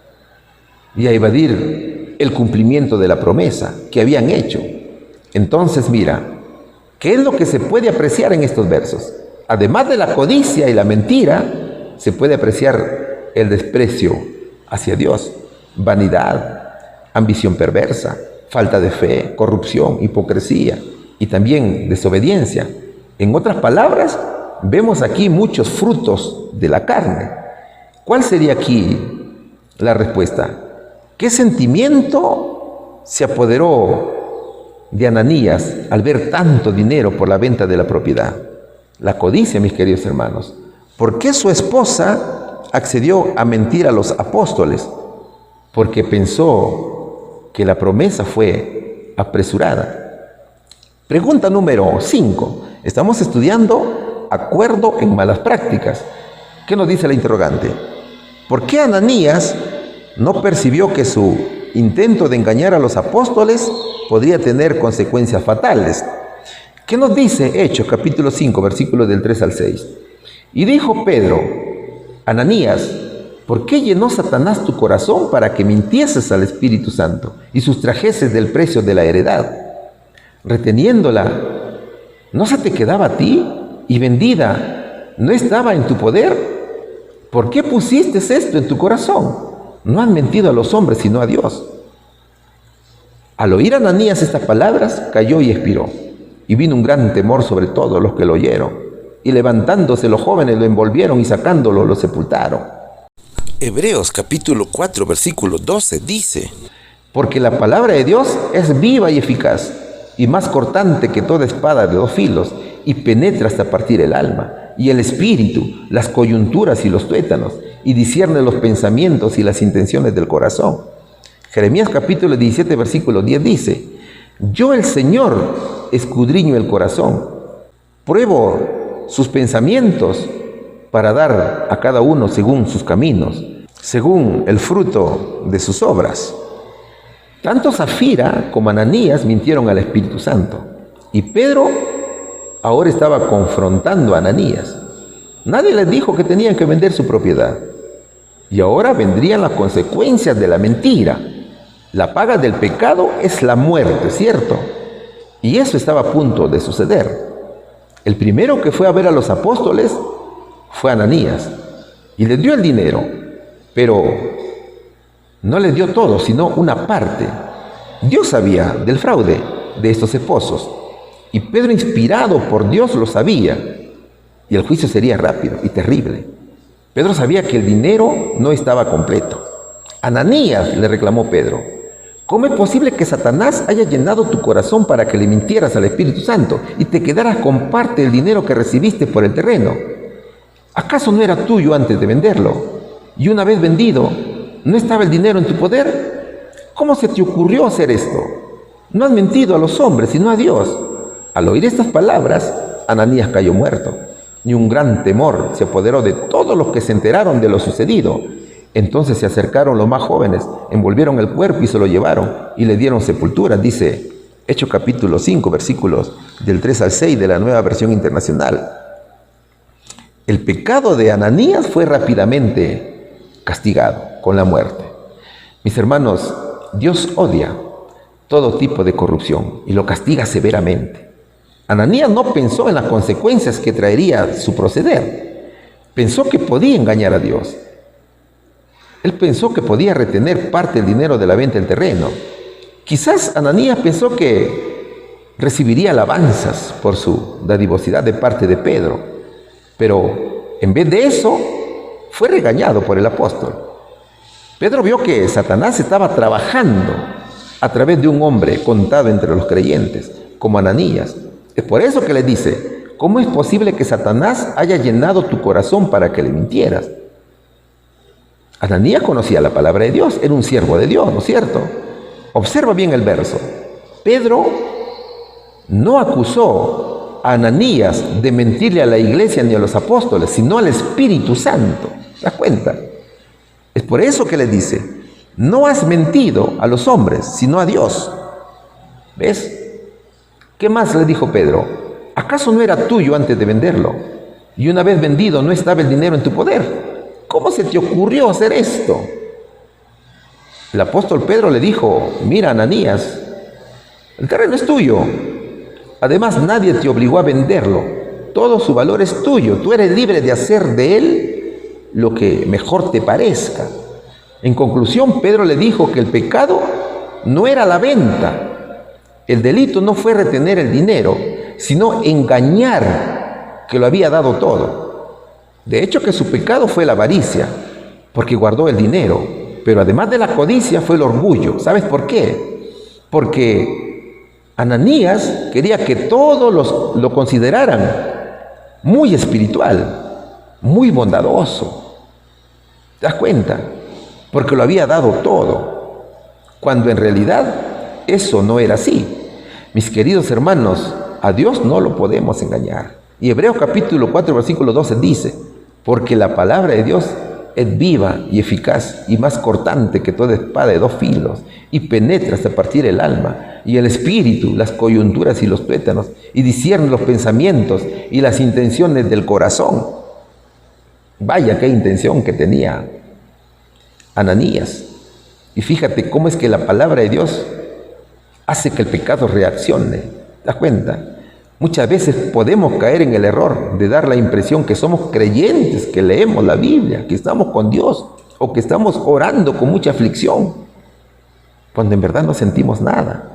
y a evadir el cumplimiento de la promesa que habían hecho. Entonces mira, ¿qué es lo que se puede apreciar en estos versos? Además de la codicia y la mentira, se puede apreciar el desprecio hacia Dios, vanidad, ambición perversa, falta de fe, corrupción, hipocresía y también desobediencia. En otras palabras, vemos aquí muchos frutos de la carne. ¿Cuál sería aquí la respuesta? ¿Qué sentimiento se apoderó de Ananías al ver tanto dinero por la venta de la propiedad? La codicia, mis queridos hermanos. ¿Por qué su esposa accedió a mentir a los apóstoles? Porque pensó que la promesa fue apresurada. Pregunta número 5. Estamos estudiando acuerdo en malas prácticas. ¿Qué nos dice la interrogante? ¿Por qué Ananías no percibió que su intento de engañar a los apóstoles podría tener consecuencias fatales? ¿Qué nos dice Hechos capítulo 5, versículos del 3 al 6? Y dijo Pedro, Ananías, ¿por qué llenó Satanás tu corazón para que mintieses al Espíritu Santo y sustrajeses del precio de la heredad? Reteniéndola, ¿no se te quedaba a ti? Y vendida, ¿no estaba en tu poder? ¿Por qué pusiste esto en tu corazón? No han mentido a los hombres, sino a Dios. Al oír Ananías estas palabras, cayó y expiró. Y vino un gran temor sobre todos los que lo oyeron. Y levantándose los jóvenes lo envolvieron y sacándolo lo sepultaron. Hebreos capítulo 4, versículo 12 dice, porque la palabra de Dios es viva y eficaz, y más cortante que toda espada de 2 filos, y penetra hasta partir el alma, y el espíritu, las coyunturas y los tuétanos, y discierne los pensamientos y las intenciones del corazón. Jeremías capítulo 17, versículo 10 dice, yo el Señor escudriño el corazón, pruebo sus pensamientos para dar a cada uno según sus caminos, según el fruto de sus obras. Tanto Zafira como Ananías mintieron al Espíritu Santo, y Pedro ahora estaba confrontando a Ananías. Nadie les dijo que tenían que vender su propiedad. Y ahora vendrían las consecuencias de la mentira. La paga del pecado es la muerte, ¿cierto? Y eso estaba a punto de suceder. El primero que fue a ver a los apóstoles fue Ananías. Y les dio el dinero, pero no les dio todo, sino una parte. Dios sabía del fraude de estos esposos. Y Pedro, inspirado por Dios, lo sabía. Y el juicio sería rápido y terrible. Pedro sabía que el dinero no estaba completo. Ananías, le reclamó Pedro, ¿cómo es posible que Satanás haya llenado tu corazón para que le mintieras al Espíritu Santo y te quedaras con parte del dinero que recibiste por el terreno? ¿Acaso no era tuyo antes de venderlo? Y una vez vendido, ¿no estaba el dinero en tu poder? ¿Cómo se te ocurrió hacer esto? No has mentido a los hombres, sino a Dios. Al oír estas palabras, Ananías cayó muerto, y un gran temor se apoderó de todos los que se enteraron de lo sucedido. Entonces se acercaron los más jóvenes, envolvieron el cuerpo y se lo llevaron, y le dieron sepultura, dice Hechos capítulo 5, versículos del 3 al 6 de la Nueva Versión Internacional. El pecado de Ananías fue rápidamente castigado con la muerte. Mis hermanos, Dios odia todo tipo de corrupción y lo castiga severamente. Ananías no pensó en las consecuencias que traería su proceder. Pensó que podía engañar a Dios. Él pensó que podía retener parte del dinero de la venta del terreno. Quizás Ananías pensó que recibiría alabanzas por su dadivosidad de parte de Pedro, pero en vez de eso, fue regañado por el apóstol. Pedro vio que Satanás estaba trabajando a través de un hombre contado entre los creyentes, como Ananías. Es por eso que le dice: ¿cómo es posible que Satanás haya llenado tu corazón para que le mintieras? Ananías conocía la palabra de Dios, era un siervo de Dios, ¿no es cierto? Observa bien el verso. Pedro no acusó a Ananías de mentirle a la iglesia ni a los apóstoles, sino al Espíritu Santo. ¿Te das cuenta? Es por eso que le dice: no has mentido a los hombres, sino a Dios. ¿Ves? ¿Qué más le dijo Pedro? ¿Acaso no era tuyo antes de venderlo? Y una vez vendido, ¿no estaba el dinero en tu poder? ¿Cómo se te ocurrió hacer esto? El apóstol Pedro le dijo: mira, Ananías, el terreno es tuyo. Además, nadie te obligó a venderlo. Todo su valor es tuyo. Tú eres libre de hacer de él lo que mejor te parezca. En conclusión, Pedro le dijo que el pecado no era la venta. El delito no fue retener el dinero, sino engañar que lo había dado todo. De hecho, que su pecado fue la avaricia, porque guardó el dinero. Pero además de la codicia fue el orgullo. ¿Sabes por qué? Porque Ananías quería que todos lo consideraran muy espiritual, muy bondadoso. ¿Te das cuenta? Porque lo había dado todo, cuando en realidad eso no era así. Mis queridos hermanos, a Dios no lo podemos engañar. Y Hebreos capítulo 4, versículo 12 dice: porque la palabra de Dios es viva y eficaz y más cortante que toda espada de 2 filos y penetra hasta partir el alma y el espíritu, las coyunturas y los tuétanos, y discierne los pensamientos y las intenciones del corazón. Vaya qué intención que tenía Ananías. Y fíjate cómo es que la palabra de Dios hace que el pecado reaccione. ¿Te das cuenta? Muchas veces podemos caer en el error de dar la impresión que somos creyentes, que leemos la Biblia, que estamos con Dios o que estamos orando con mucha aflicción, cuando en verdad no sentimos nada.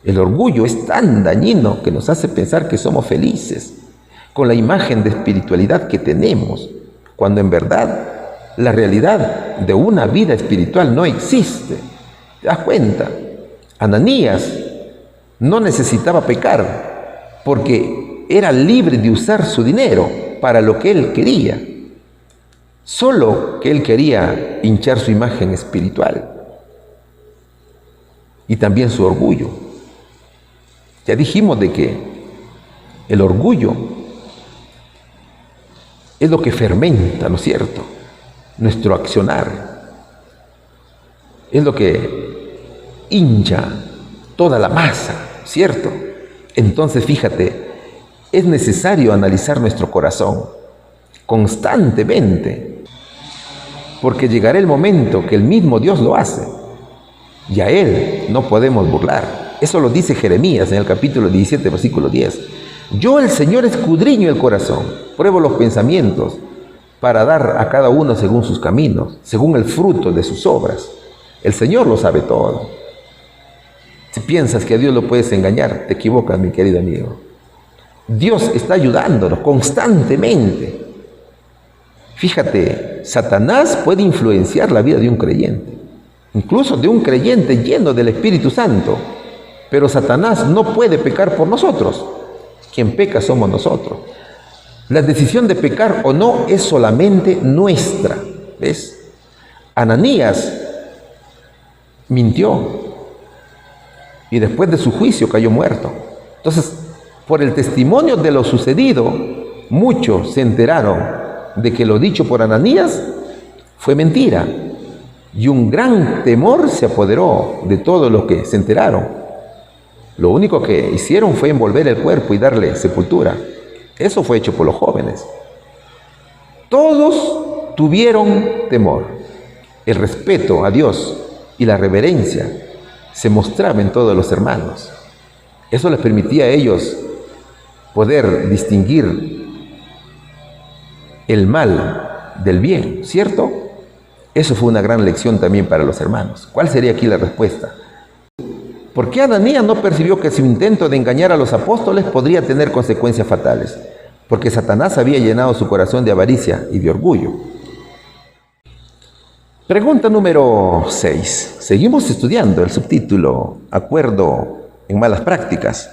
El orgullo es tan dañino que nos hace pensar que somos felices con la imagen de espiritualidad que tenemos, cuando en verdad la realidad de una vida espiritual no existe. ¿Te das cuenta? Ananías no necesitaba pecar porque era libre de usar su dinero para lo que él quería. Solo que él quería hinchar su imagen espiritual y también su orgullo. Ya dijimos de que el orgullo es lo que fermenta, ¿no es cierto?, nuestro accionar. Es lo que hincha toda la masa, ¿cierto? Entonces, fíjate, es necesario analizar nuestro corazón constantemente, porque llegará el momento que el mismo Dios lo hace y a Él no podemos burlar. Eso lo dice Jeremías en el capítulo 17, versículo 10. Yo, el Señor, escudriño el corazón, pruebo los pensamientos para dar a cada uno según sus caminos, según el fruto de sus obras. El Señor lo sabe todo. Si piensas que a Dios lo puedes engañar, te equivocas, mi querido amigo. Dios está ayudándonos constantemente. Fíjate, Satanás puede influenciar la vida de un creyente, incluso de un creyente lleno del Espíritu Santo, pero Satanás no puede pecar por nosotros. Quien peca somos nosotros. La decisión de pecar o no es solamente nuestra. ¿Ves? Ananías mintió y después de su juicio cayó muerto. Entonces, por el testimonio de lo sucedido, muchos se enteraron de que lo dicho por Ananías fue mentira, y un gran temor se apoderó de todos los que se enteraron. Lo único que hicieron fue envolver el cuerpo y darle sepultura. Eso fue hecho por los jóvenes. Todos tuvieron temor. El respeto a Dios y la reverencia se mostraba en todos los hermanos. Eso les permitía a ellos poder distinguir el mal del bien, ¿cierto? Eso fue una gran lección también para los hermanos. ¿Cuál sería aquí la respuesta? ¿Por qué Ananías no percibió que su intento de engañar a los apóstoles podría tener consecuencias fatales? Porque Satanás había llenado su corazón de avaricia y de orgullo. Pregunta número 6. Seguimos estudiando el subtítulo Acuerdo en malas prácticas.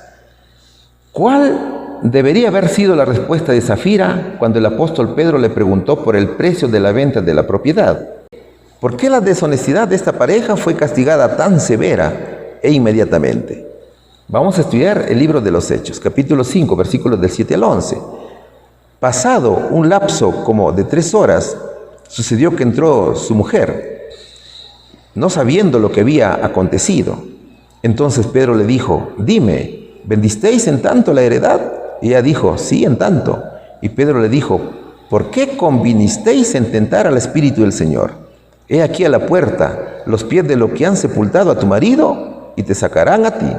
¿Cuál debería haber sido la respuesta de Safira cuando el apóstol Pedro le preguntó por el precio de la venta de la propiedad? ¿Por qué la deshonestidad de esta pareja fue castigada tan severa e inmediatamente? Vamos a estudiar el libro de los Hechos, capítulo 5, versículos del 7 al 11. Pasado un lapso como de 3 horas, sucedió que entró su mujer, no sabiendo lo que había acontecido. Entonces Pedro le dijo: dime, ¿vendisteis en tanto la heredad? Y ella dijo: sí, en tanto. Y Pedro le dijo: ¿por qué convinisteis en tentar al Espíritu del Señor? He aquí a la puerta los pies de los que han sepultado a tu marido, y te sacarán a ti.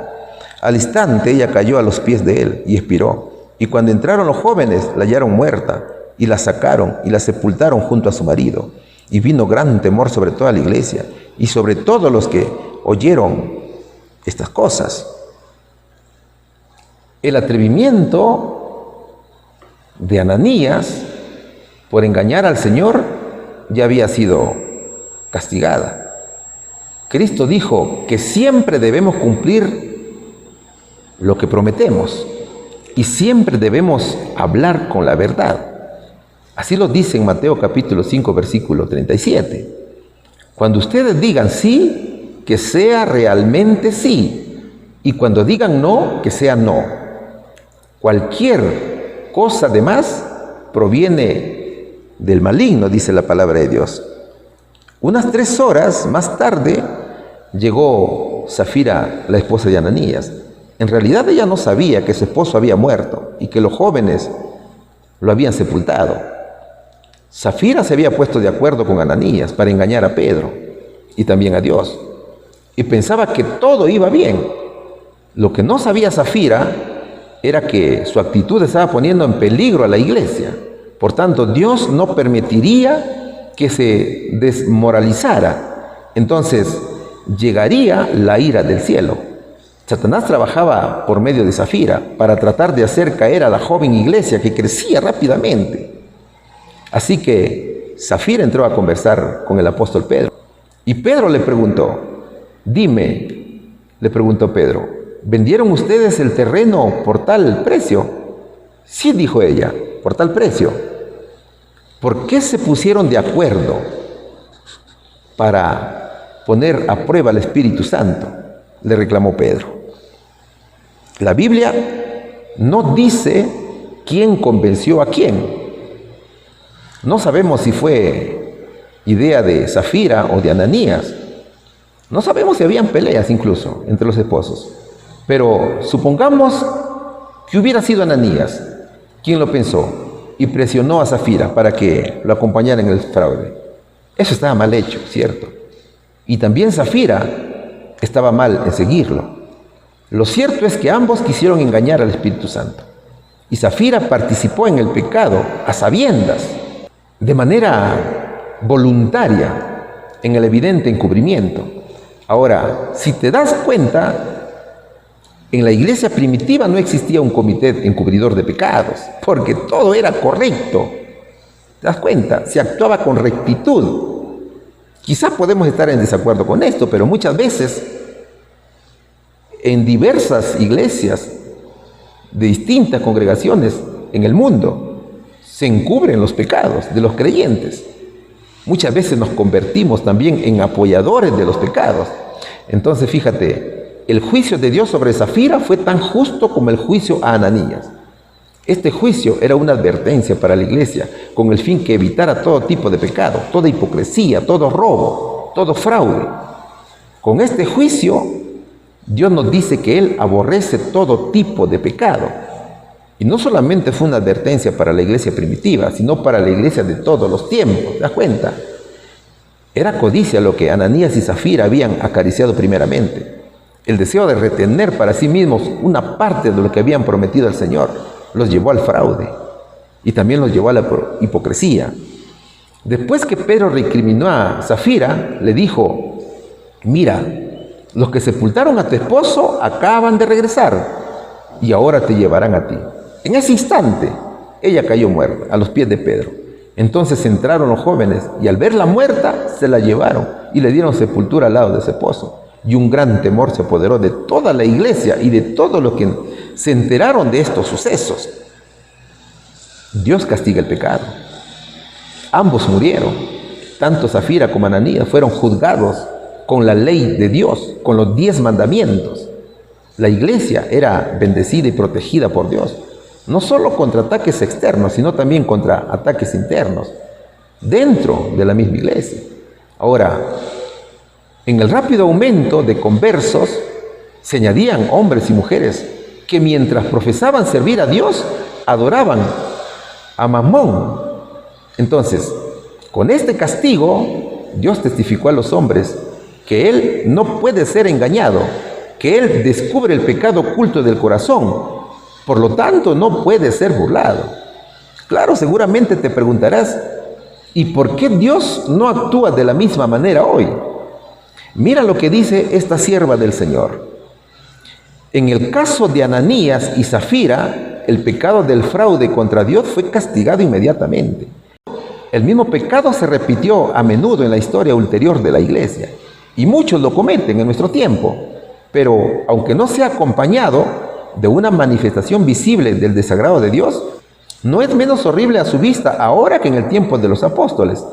Al instante ella cayó a los pies de él y expiró. Y cuando entraron los jóvenes, la hallaron muerta, y la sacaron y la sepultaron junto a su marido. Y vino gran temor sobre toda la iglesia y sobre todos los que oyeron estas cosas. El atrevimiento de Ananías por engañar al Señor ya había sido castigada. Cristo dijo que siempre debemos cumplir lo que prometemos y siempre debemos hablar con la verdad. Así lo dice en Mateo capítulo 5, versículo 37. Cuando ustedes digan sí, que sea realmente sí. Y cuando digan no, que sea no. Cualquier cosa de más proviene del maligno, dice la palabra de Dios. Unas 3 horas más tarde llegó Safira, la esposa de Ananías. En realidad ella no sabía que su esposo había muerto y que los jóvenes lo habían sepultado. Safira se había puesto de acuerdo con Ananías para engañar a Pedro y también a Dios. Y pensaba que todo iba bien. Lo que no sabía Safira era que su actitud estaba poniendo en peligro a la iglesia. Por tanto, Dios no permitiría que se desmoralizara. Entonces, llegaría la ira del cielo. Satanás trabajaba por medio de Safira para tratar de hacer caer a la joven iglesia que crecía rápidamente. Así que Safira entró a conversar con el apóstol Pedro. Y Pedro le preguntó: dime, le preguntó Pedro, ¿vendieron ustedes el terreno por tal precio? Sí, dijo ella, por tal precio. ¿Por qué se pusieron de acuerdo para poner a prueba al Espíritu Santo? Le reclamó Pedro. La Biblia no dice quién convenció a quién. No sabemos si fue idea de Safira o de Ananías. No sabemos si habían peleas incluso entre los esposos. Pero supongamos que hubiera sido Ananías quien lo pensó y presionó a Safira para que lo acompañara en el fraude. Eso estaba mal hecho, ¿cierto? Y también Safira estaba mal en seguirlo. Lo cierto es que ambos quisieron engañar al Espíritu Santo. Y Safira participó en el pecado a sabiendas, de manera voluntaria, en el evidente encubrimiento. Ahora, si te das cuenta, en la iglesia primitiva no existía un comité encubridor de pecados, porque todo era correcto. ¿Te das cuenta? Se actuaba con rectitud. Quizás podemos estar en desacuerdo con esto, pero muchas veces en diversas iglesias de distintas congregaciones en el mundo se encubren los pecados de los creyentes. Muchas veces nos convertimos también en apoyadores de los pecados. Entonces, fíjate, el juicio de Dios sobre Safira fue tan justo como el juicio a Ananías. Este juicio era una advertencia para la iglesia, con el fin que evitara todo tipo de pecado, toda hipocresía, todo robo, todo fraude. Con este juicio, Dios nos dice que Él aborrece todo tipo de pecado. Y no solamente fue una advertencia para la iglesia primitiva, sino para la iglesia de todos los tiempos. ¿Te das cuenta? Era codicia lo que Ananías y Safira habían acariciado primeramente. El deseo de retener para sí mismos una parte de lo que habían prometido al Señor. los llevó al fraude y también los llevó a la hipocresía. Después que Pedro recriminó a Safira, le dijo: mira, los que sepultaron a tu esposo acaban de regresar y ahora te llevarán a ti. En ese instante, ella cayó muerta a los pies de Pedro. Entonces entraron los jóvenes y al verla muerta, se la llevaron y le dieron sepultura al lado de ese esposo. Y un gran temor se apoderó de toda la iglesia y de todos los que se enteraron de estos sucesos. Dios castiga el pecado. Ambos murieron. Tanto Safira como Ananías fueron juzgados con la ley de Dios, con los 10 mandamientos. La iglesia era bendecida y protegida por Dios, no solo contra ataques externos, sino también contra ataques internos, dentro de la misma iglesia. Ahora, en el rápido aumento de conversos, se añadían hombres y mujeres que mientras profesaban servir a Dios, adoraban a Mamón. Entonces, con este castigo, Dios testificó a los hombres que Él no puede ser engañado, que Él descubre el pecado oculto del corazón, por lo tanto no puede ser burlado. Claro, seguramente te preguntarás, ¿y por qué Dios no actúa de la misma manera hoy? Mira lo que dice esta sierva del Señor. En el caso de Ananías y Safira, el pecado del fraude contra Dios fue castigado inmediatamente. El mismo pecado se repitió a menudo en la historia ulterior de la iglesia, y muchos lo cometen en nuestro tiempo, pero aunque no sea acompañado de una manifestación visible del desagrado de Dios, no es menos horrible a su vista ahora que en el tiempo de los apóstoles.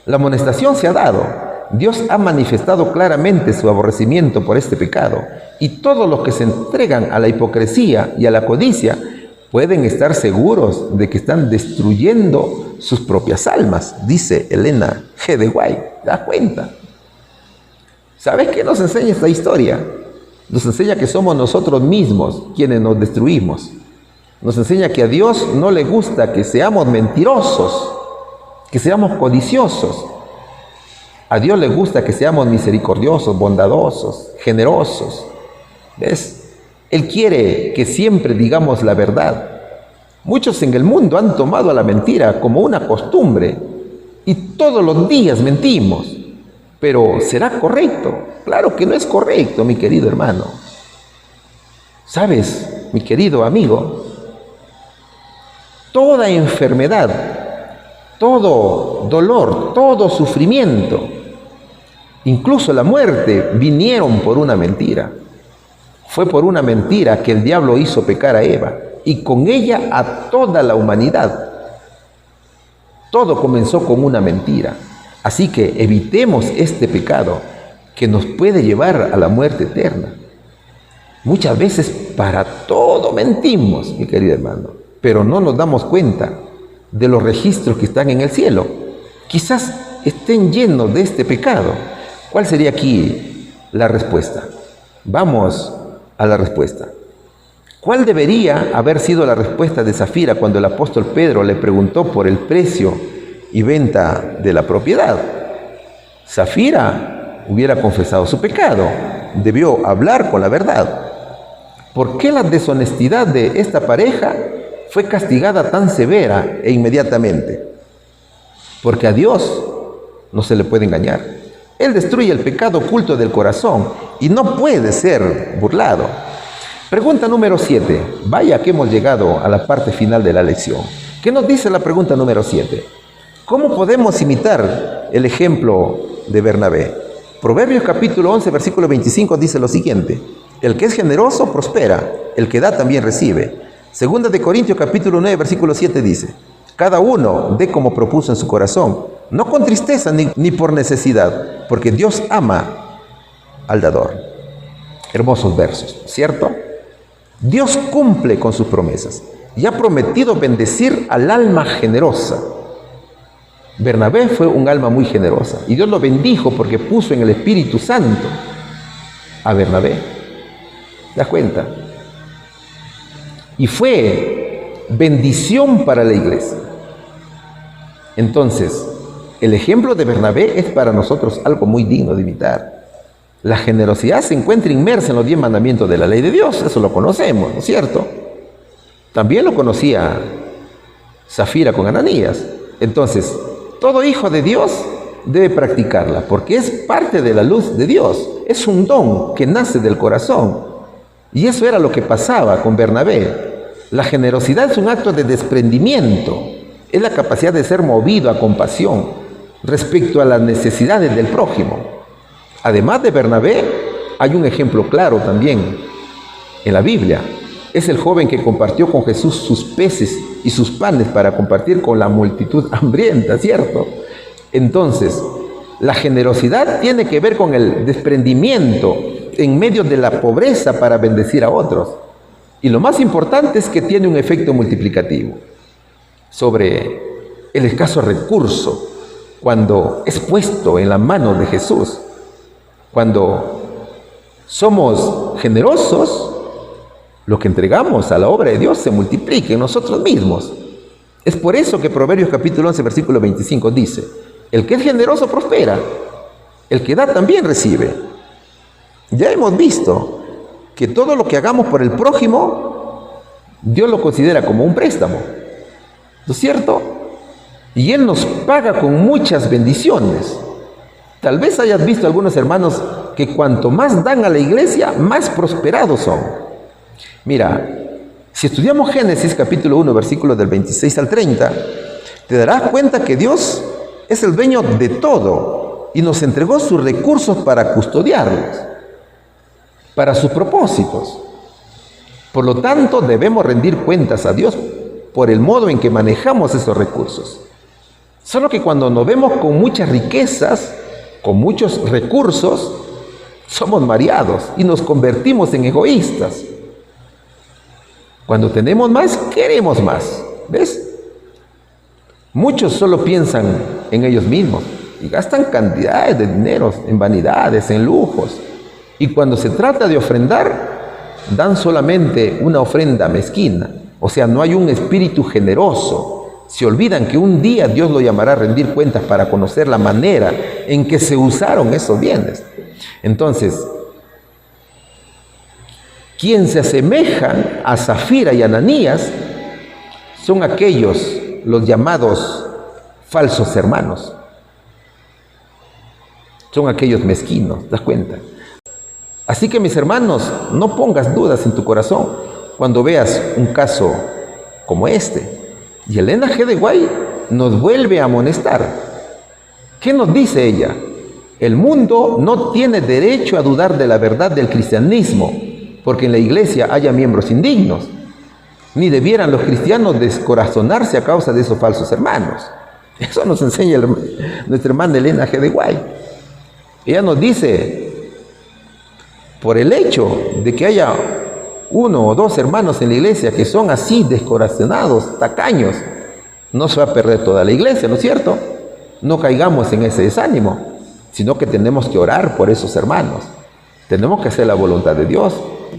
La amonestación se ha dado. Dios ha manifestado claramente su aborrecimiento por este pecado, y todos los que se entregan a la hipocresía y a la codicia pueden estar seguros de que están destruyendo sus propias almas, dice Elena G. de White. ¿Te das cuenta? ¿Sabes qué nos enseña esta historia? Nos enseña que somos nosotros mismos quienes nos destruimos. Nos enseña que a Dios no le gusta que seamos mentirosos, que seamos codiciosos. A Dios le gusta que seamos misericordiosos, bondadosos, generosos. ¿Ves? Él quiere que siempre digamos la verdad. Muchos en el mundo han tomado a la mentira como una costumbre y todos los días mentimos. Pero ¿será correcto? Claro que no es correcto, mi querido hermano. ¿Sabes, mi querido amigo? Toda enfermedad, todo dolor, todo sufrimiento, incluso la muerte, vinieron por una mentira. Fue por una mentira que el diablo hizo pecar a Eva y con ella a toda la humanidad. Todo comenzó con una mentira. Así que evitemos este pecado que nos puede llevar a la muerte eterna. Muchas veces para todo mentimos, mi querido hermano, pero no nos damos cuenta de los registros que están en el cielo. Quizás estén llenos de este pecado. ¿Cuál sería aquí la respuesta? Vamos a la respuesta. ¿Cuál debería haber sido la respuesta de Safira cuando el apóstol Pedro le preguntó por el precio y venta de la propiedad? Safira hubiera confesado su pecado, debió hablar con la verdad. ¿Por qué la deshonestidad de esta pareja fue castigada tan severa e inmediatamente? Porque a Dios no se le puede engañar. Él destruye el pecado oculto del corazón y no puede ser burlado. Pregunta número 7. Vaya que hemos llegado a la parte final de la lección. ¿Qué nos dice la pregunta número 7? ¿Cómo podemos imitar el ejemplo de Bernabé? Proverbios capítulo 11, versículo 25 dice lo siguiente: el que es generoso prospera, el que da también recibe. Segunda de Corintios capítulo 9, versículo 7 dice: cada uno dé como propuso en su corazón, no con tristeza ni por necesidad, porque Dios ama al dador. Hermosos versos, ¿cierto? Dios cumple con sus promesas y ha prometido bendecir al alma generosa. Bernabé fue un alma muy generosa y Dios lo bendijo porque puso en el Espíritu Santo a Bernabé. ¿Te das cuenta? Y fue bendición para la iglesia. Entonces, el ejemplo de Bernabé es para nosotros algo muy digno de imitar. La generosidad se encuentra inmersa en los 10 mandamientos de la ley de Dios, eso lo conocemos, ¿no es cierto? También lo conocía Zafira con Ananías. Entonces, todo hijo de Dios debe practicarla, porque es parte de la luz de Dios. Es un don que nace del corazón. Y eso era lo que pasaba con Bernabé. La generosidad es un acto de desprendimiento. Es la capacidad de ser movido a compasión respecto a las necesidades del prójimo. Además de Bernabé, hay un ejemplo claro también en la Biblia. Es el joven que compartió con Jesús sus peces y sus panes para compartir con la multitud hambrienta, ¿cierto? Entonces, la generosidad tiene que ver con el desprendimiento en medio de la pobreza para bendecir a otros. Y lo más importante es que tiene un efecto multiplicativo sobre el escaso recurso cuando es puesto en la mano de Jesús. Cuando somos generosos, lo que entregamos a la obra de Dios se multiplica en nosotros mismos. Es por eso que Proverbios capítulo 11, versículo 25 dice: el que es generoso prospera, el que da también recibe. Ya hemos visto que todo lo que hagamos por el prójimo, Dios lo considera como un préstamo, ¿no es cierto? Y Él nos paga con muchas bendiciones. Tal vez hayas visto algunos hermanos que cuanto más dan a la iglesia, más prosperados son. Mira, si estudiamos Génesis capítulo 1, versículos del 26 al 30, te darás cuenta que Dios es el dueño de todo y nos entregó sus recursos para custodiarlos, para sus propósitos. Por lo tanto, debemos rendir cuentas a Dios por el modo en que manejamos esos recursos. Solo que cuando nos vemos con muchas riquezas, con muchos recursos, somos mareados y nos convertimos en egoístas. Cuando tenemos más, queremos más. ¿Ves? Muchos solo piensan en ellos mismos y gastan cantidades de dinero en vanidades, en lujos. Y cuando se trata de ofrendar, dan solamente una ofrenda mezquina. O sea, no hay un espíritu generoso. Se olvidan que un día Dios lo llamará a rendir cuentas para conocer la manera en que se usaron esos bienes. Entonces, quien se asemejan a Zafira y Ananías son aquellos, los llamados falsos hermanos. Son aquellos mezquinos, ¿te das cuenta? Así que, mis hermanos, no pongas dudas en tu corazón cuando veas un caso como este. Y Elena G. de White nos vuelve a amonestar. ¿Qué nos dice ella? El mundo no tiene derecho a dudar de la verdad del cristianismo, porque en la iglesia haya miembros indignos, ni debieran los cristianos descorazonarse a causa de esos falsos hermanos. Eso nos enseña nuestra hermana Elena G. de White. Ella nos dice, por el hecho de que haya uno o dos hermanos en la iglesia que son así descorazonados, tacaños, no se va a perder toda la iglesia, ¿no es cierto? No caigamos en ese desánimo, sino que tenemos que orar por esos hermanos. Tenemos que hacer la voluntad de Dios.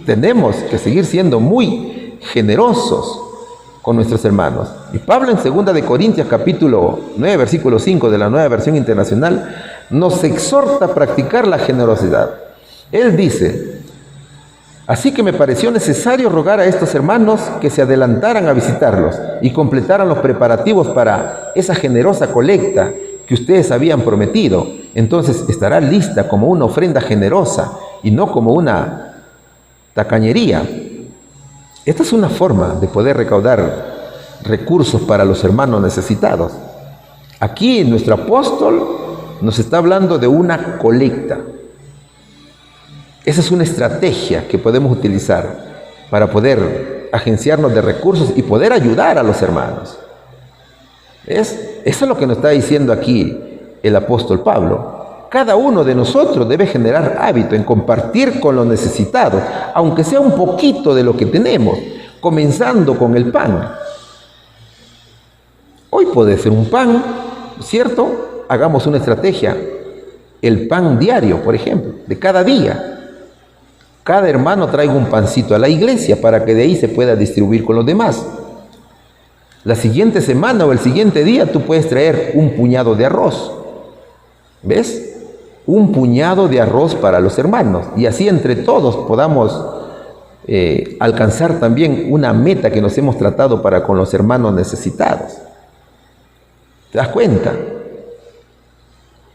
Tenemos que seguir siendo muy generosos con nuestros hermanos. Y Pablo en 2 de Corintios capítulo 9, versículo 5 de la Nueva Versión Internacional nos exhorta a practicar la generosidad. Él dice: así que me pareció necesario rogar a estos hermanos que se adelantaran a visitarlos y completaran los preparativos para esa generosa colecta que ustedes habían prometido. Entonces estará lista como una ofrenda generosa y no como una tacañería. Esta es una forma de poder recaudar recursos para los hermanos necesitados. Aquí nuestro apóstol nos está hablando de una colecta. Esa es una estrategia que podemos utilizar para poder agenciarnos de recursos y poder ayudar a los hermanos. ¿Ves? Eso es lo que nos está diciendo aquí el apóstol Pablo. Cada uno de nosotros debe generar hábito en compartir con los necesitados, aunque sea un poquito de lo que tenemos, comenzando con el pan. Hoy puede ser un pan, ¿cierto? Hagamos una estrategia. El pan diario, por ejemplo, de cada día. Cada hermano traiga un pancito a la iglesia para que de ahí se pueda distribuir con los demás. La siguiente semana o el siguiente día tú puedes traer un puñado de arroz. ¿Ves? Un puñado de arroz para los hermanos. Y así entre todos podamos alcanzar también una meta que nos hemos tratado para con los hermanos necesitados. ¿Te das cuenta?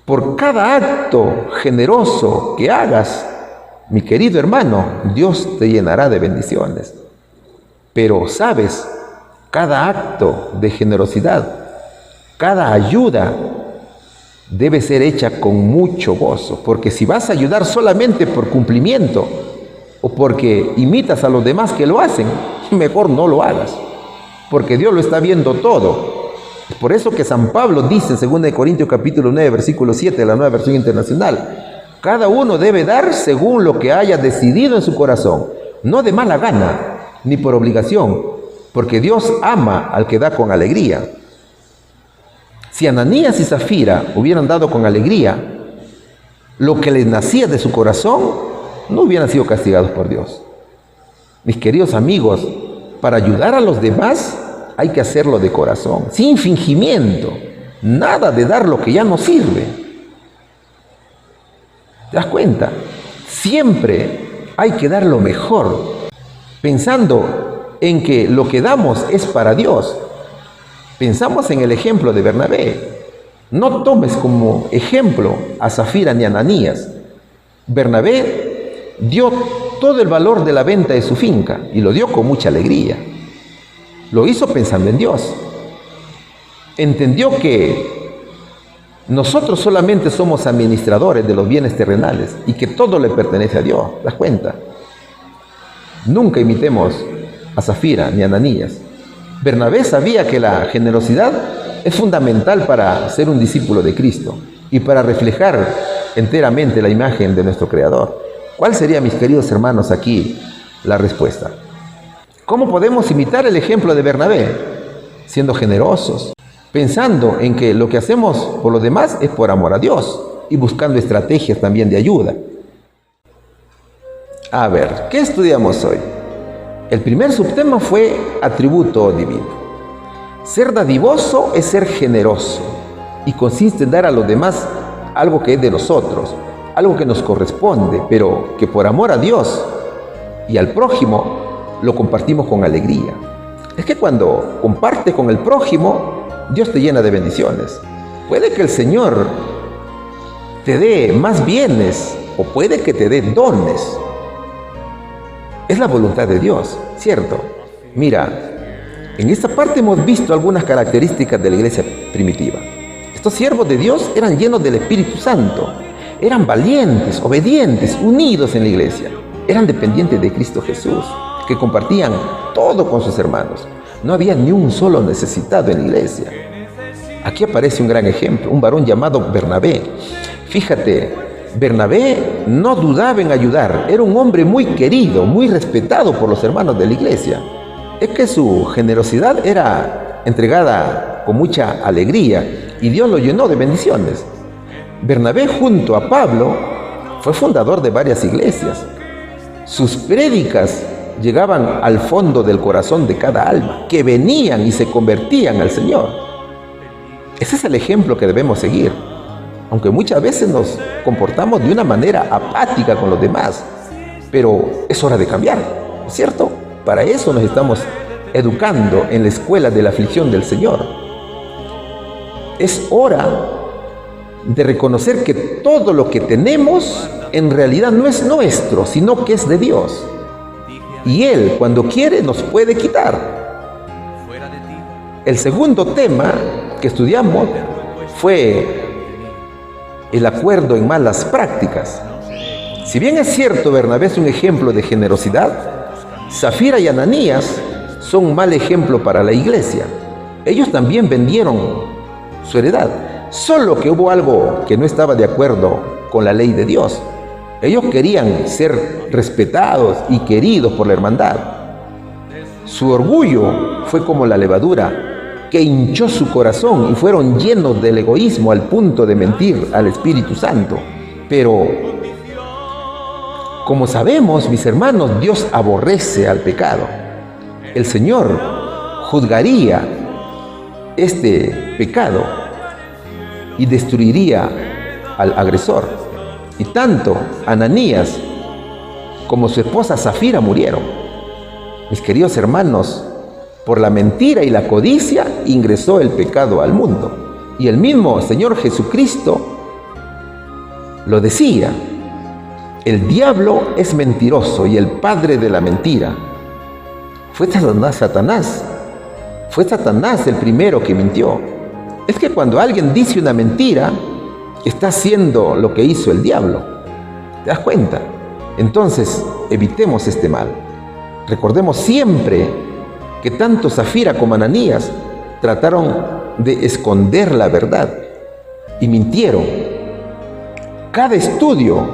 Por cada acto generoso que hagas, mi querido hermano, Dios te llenará de bendiciones. Pero, ¿sabes? Cada acto de generosidad, cada ayuda debe ser hecha con mucho gozo, porque si vas a ayudar solamente por cumplimiento o porque imitas a los demás que lo hacen, mejor no lo hagas, porque Dios lo está viendo todo. Es por eso que San Pablo dice en 2 Corintios capítulo 9, versículo 7 de la Nueva Versión Internacional: cada uno debe dar según lo que haya decidido en su corazón, no de mala gana, ni por obligación, porque Dios ama al que da con alegría. Si Ananías y Zafira hubieran dado con alegría lo que les nacía de su corazón, no hubieran sido castigados por Dios. Mis queridos amigos, para ayudar a los demás hay que hacerlo de corazón, sin fingimiento, nada de dar lo que ya no sirve. ¿Te das cuenta? Siempre hay que dar lo mejor, pensando en que lo que damos es para Dios. Pensamos en el ejemplo de Bernabé. No tomes como ejemplo a Zafira ni a Ananías. Bernabé dio todo el valor de la venta de su finca y lo dio con mucha alegría. Lo hizo pensando en Dios. Entendió que nosotros solamente somos administradores de los bienes terrenales y que todo le pertenece a Dios. ¿Te das cuenta? Nunca imitemos a Zafira ni a Ananías. Bernabé sabía que la generosidad es fundamental para ser un discípulo de Cristo y para reflejar enteramente la imagen de nuestro Creador. ¿Cuál sería, mis queridos hermanos, aquí la respuesta? ¿Cómo podemos imitar el ejemplo de Bernabé? Siendo generosos, pensando en que lo que hacemos por los demás es por amor a Dios y buscando estrategias también de ayuda. A ver, ¿qué estudiamos hoy? El primer subtema fue atributo divino. Ser dadivoso es ser generoso y consiste en dar a los demás algo que es de nosotros, algo que nos corresponde, pero que por amor a Dios y al prójimo lo compartimos con alegría. Es que cuando compartes con el prójimo, Dios te llena de bendiciones. Puede que el Señor te dé más bienes o puede que te dé dones. Es la voluntad de Dios, ¿cierto? Mira, en esta parte hemos visto algunas características de la iglesia primitiva. Estos siervos de Dios eran llenos del Espíritu Santo, eran valientes, obedientes, unidos en la iglesia, eran dependientes de Cristo Jesús, que compartían todo con sus hermanos. No había ni un solo necesitado en la iglesia. Aquí aparece un gran ejemplo, un varón llamado Bernabé. Fíjate, Bernabé no dudaba en ayudar, era un hombre muy querido, muy respetado por los hermanos de la iglesia. Es que su generosidad era entregada con mucha alegría y Dios lo llenó de bendiciones. Bernabé, junto a Pablo, fue fundador de varias iglesias. Sus prédicas llegaban al fondo del corazón de cada alma, que venían y se convertían al Señor. Ese es el ejemplo que debemos seguir. Aunque muchas veces nos comportamos de una manera apática con los demás, pero es hora de cambiar, ¿cierto? Para eso nos estamos educando en la escuela de la aflicción del Señor. Es hora de reconocer que todo lo que tenemos en realidad no es nuestro, sino que es de Dios. Y Él, cuando quiere, nos puede quitar. El segundo tema que estudiamos fue el acuerdo en malas prácticas. Si bien es cierto, Bernabé es un ejemplo de generosidad, Zafira y Ananías son un mal ejemplo para la iglesia. Ellos también vendieron su heredad, solo que hubo algo que no estaba de acuerdo con la ley de Dios. Ellos querían ser respetados y queridos por la hermandad. Su orgullo fue como la levadura que hinchó su corazón y fueron llenos del egoísmo al punto de mentir al Espíritu Santo. Pero, como sabemos, mis hermanos, Dios aborrece al pecado. El Señor juzgaría este pecado y destruiría al agresor. Y tanto Ananías como su esposa Zafira murieron. Mis queridos hermanos, por la mentira y la codicia ingresó el pecado al mundo. Y el mismo Señor Jesucristo lo decía: el diablo es mentiroso y el padre de la mentira. Fue Satanás el primero que mintió. Es que cuando alguien dice una mentira, está haciendo lo que hizo el diablo. ¿Te das cuenta? Entonces, evitemos este mal. Recordemos siempre que tanto Zafira como Ananías trataron de esconder la verdad y mintieron. Cada estudio,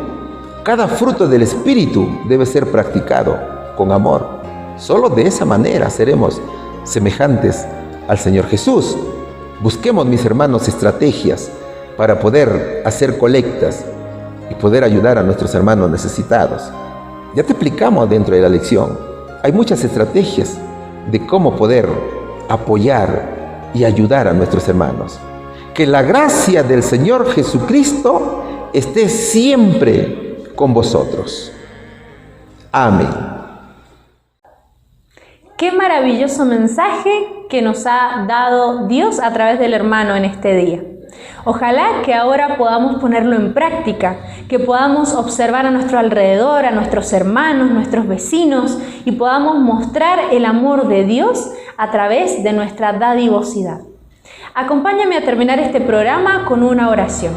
cada fruto del Espíritu debe ser practicado con amor. Solo de esa manera seremos semejantes al Señor Jesús. Busquemos, mis hermanos, estrategias para poder hacer colectas y poder ayudar a nuestros hermanos necesitados. Ya te explicamos dentro de la lección. Hay muchas estrategias de cómo poder apoyar y ayudar a nuestros hermanos. Que la gracia del Señor Jesucristo esté siempre con vosotros. Amén. Qué maravilloso mensaje que nos ha dado Dios a través del hermano en este día. Ojalá que ahora podamos ponerlo en práctica, que podamos observar a nuestro alrededor, a nuestros hermanos, nuestros vecinos, y podamos mostrar el amor de Dios a través de nuestra dadivosidad. Acompáñame a terminar este programa con una oración.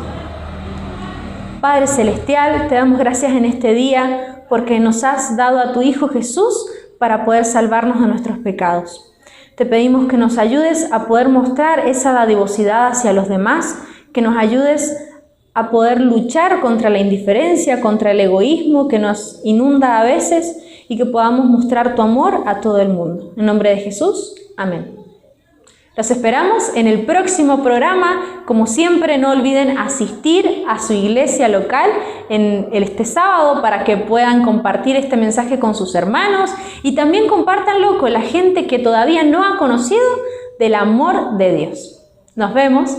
Padre Celestial, te damos gracias en este día porque nos has dado a tu Hijo Jesús para poder salvarnos de nuestros pecados. Te pedimos que nos ayudes a poder mostrar esa dadivosidad hacia los demás, que nos ayudes a poder luchar contra la indiferencia, contra el egoísmo que nos inunda a veces y que podamos mostrar tu amor a todo el mundo. En nombre de Jesús, amén. Los esperamos en el próximo programa. Como siempre, no olviden asistir a su iglesia local este sábado para que puedan compartir este mensaje con sus hermanos y también compártanlo con la gente que todavía no ha conocido del amor de Dios. Nos vemos.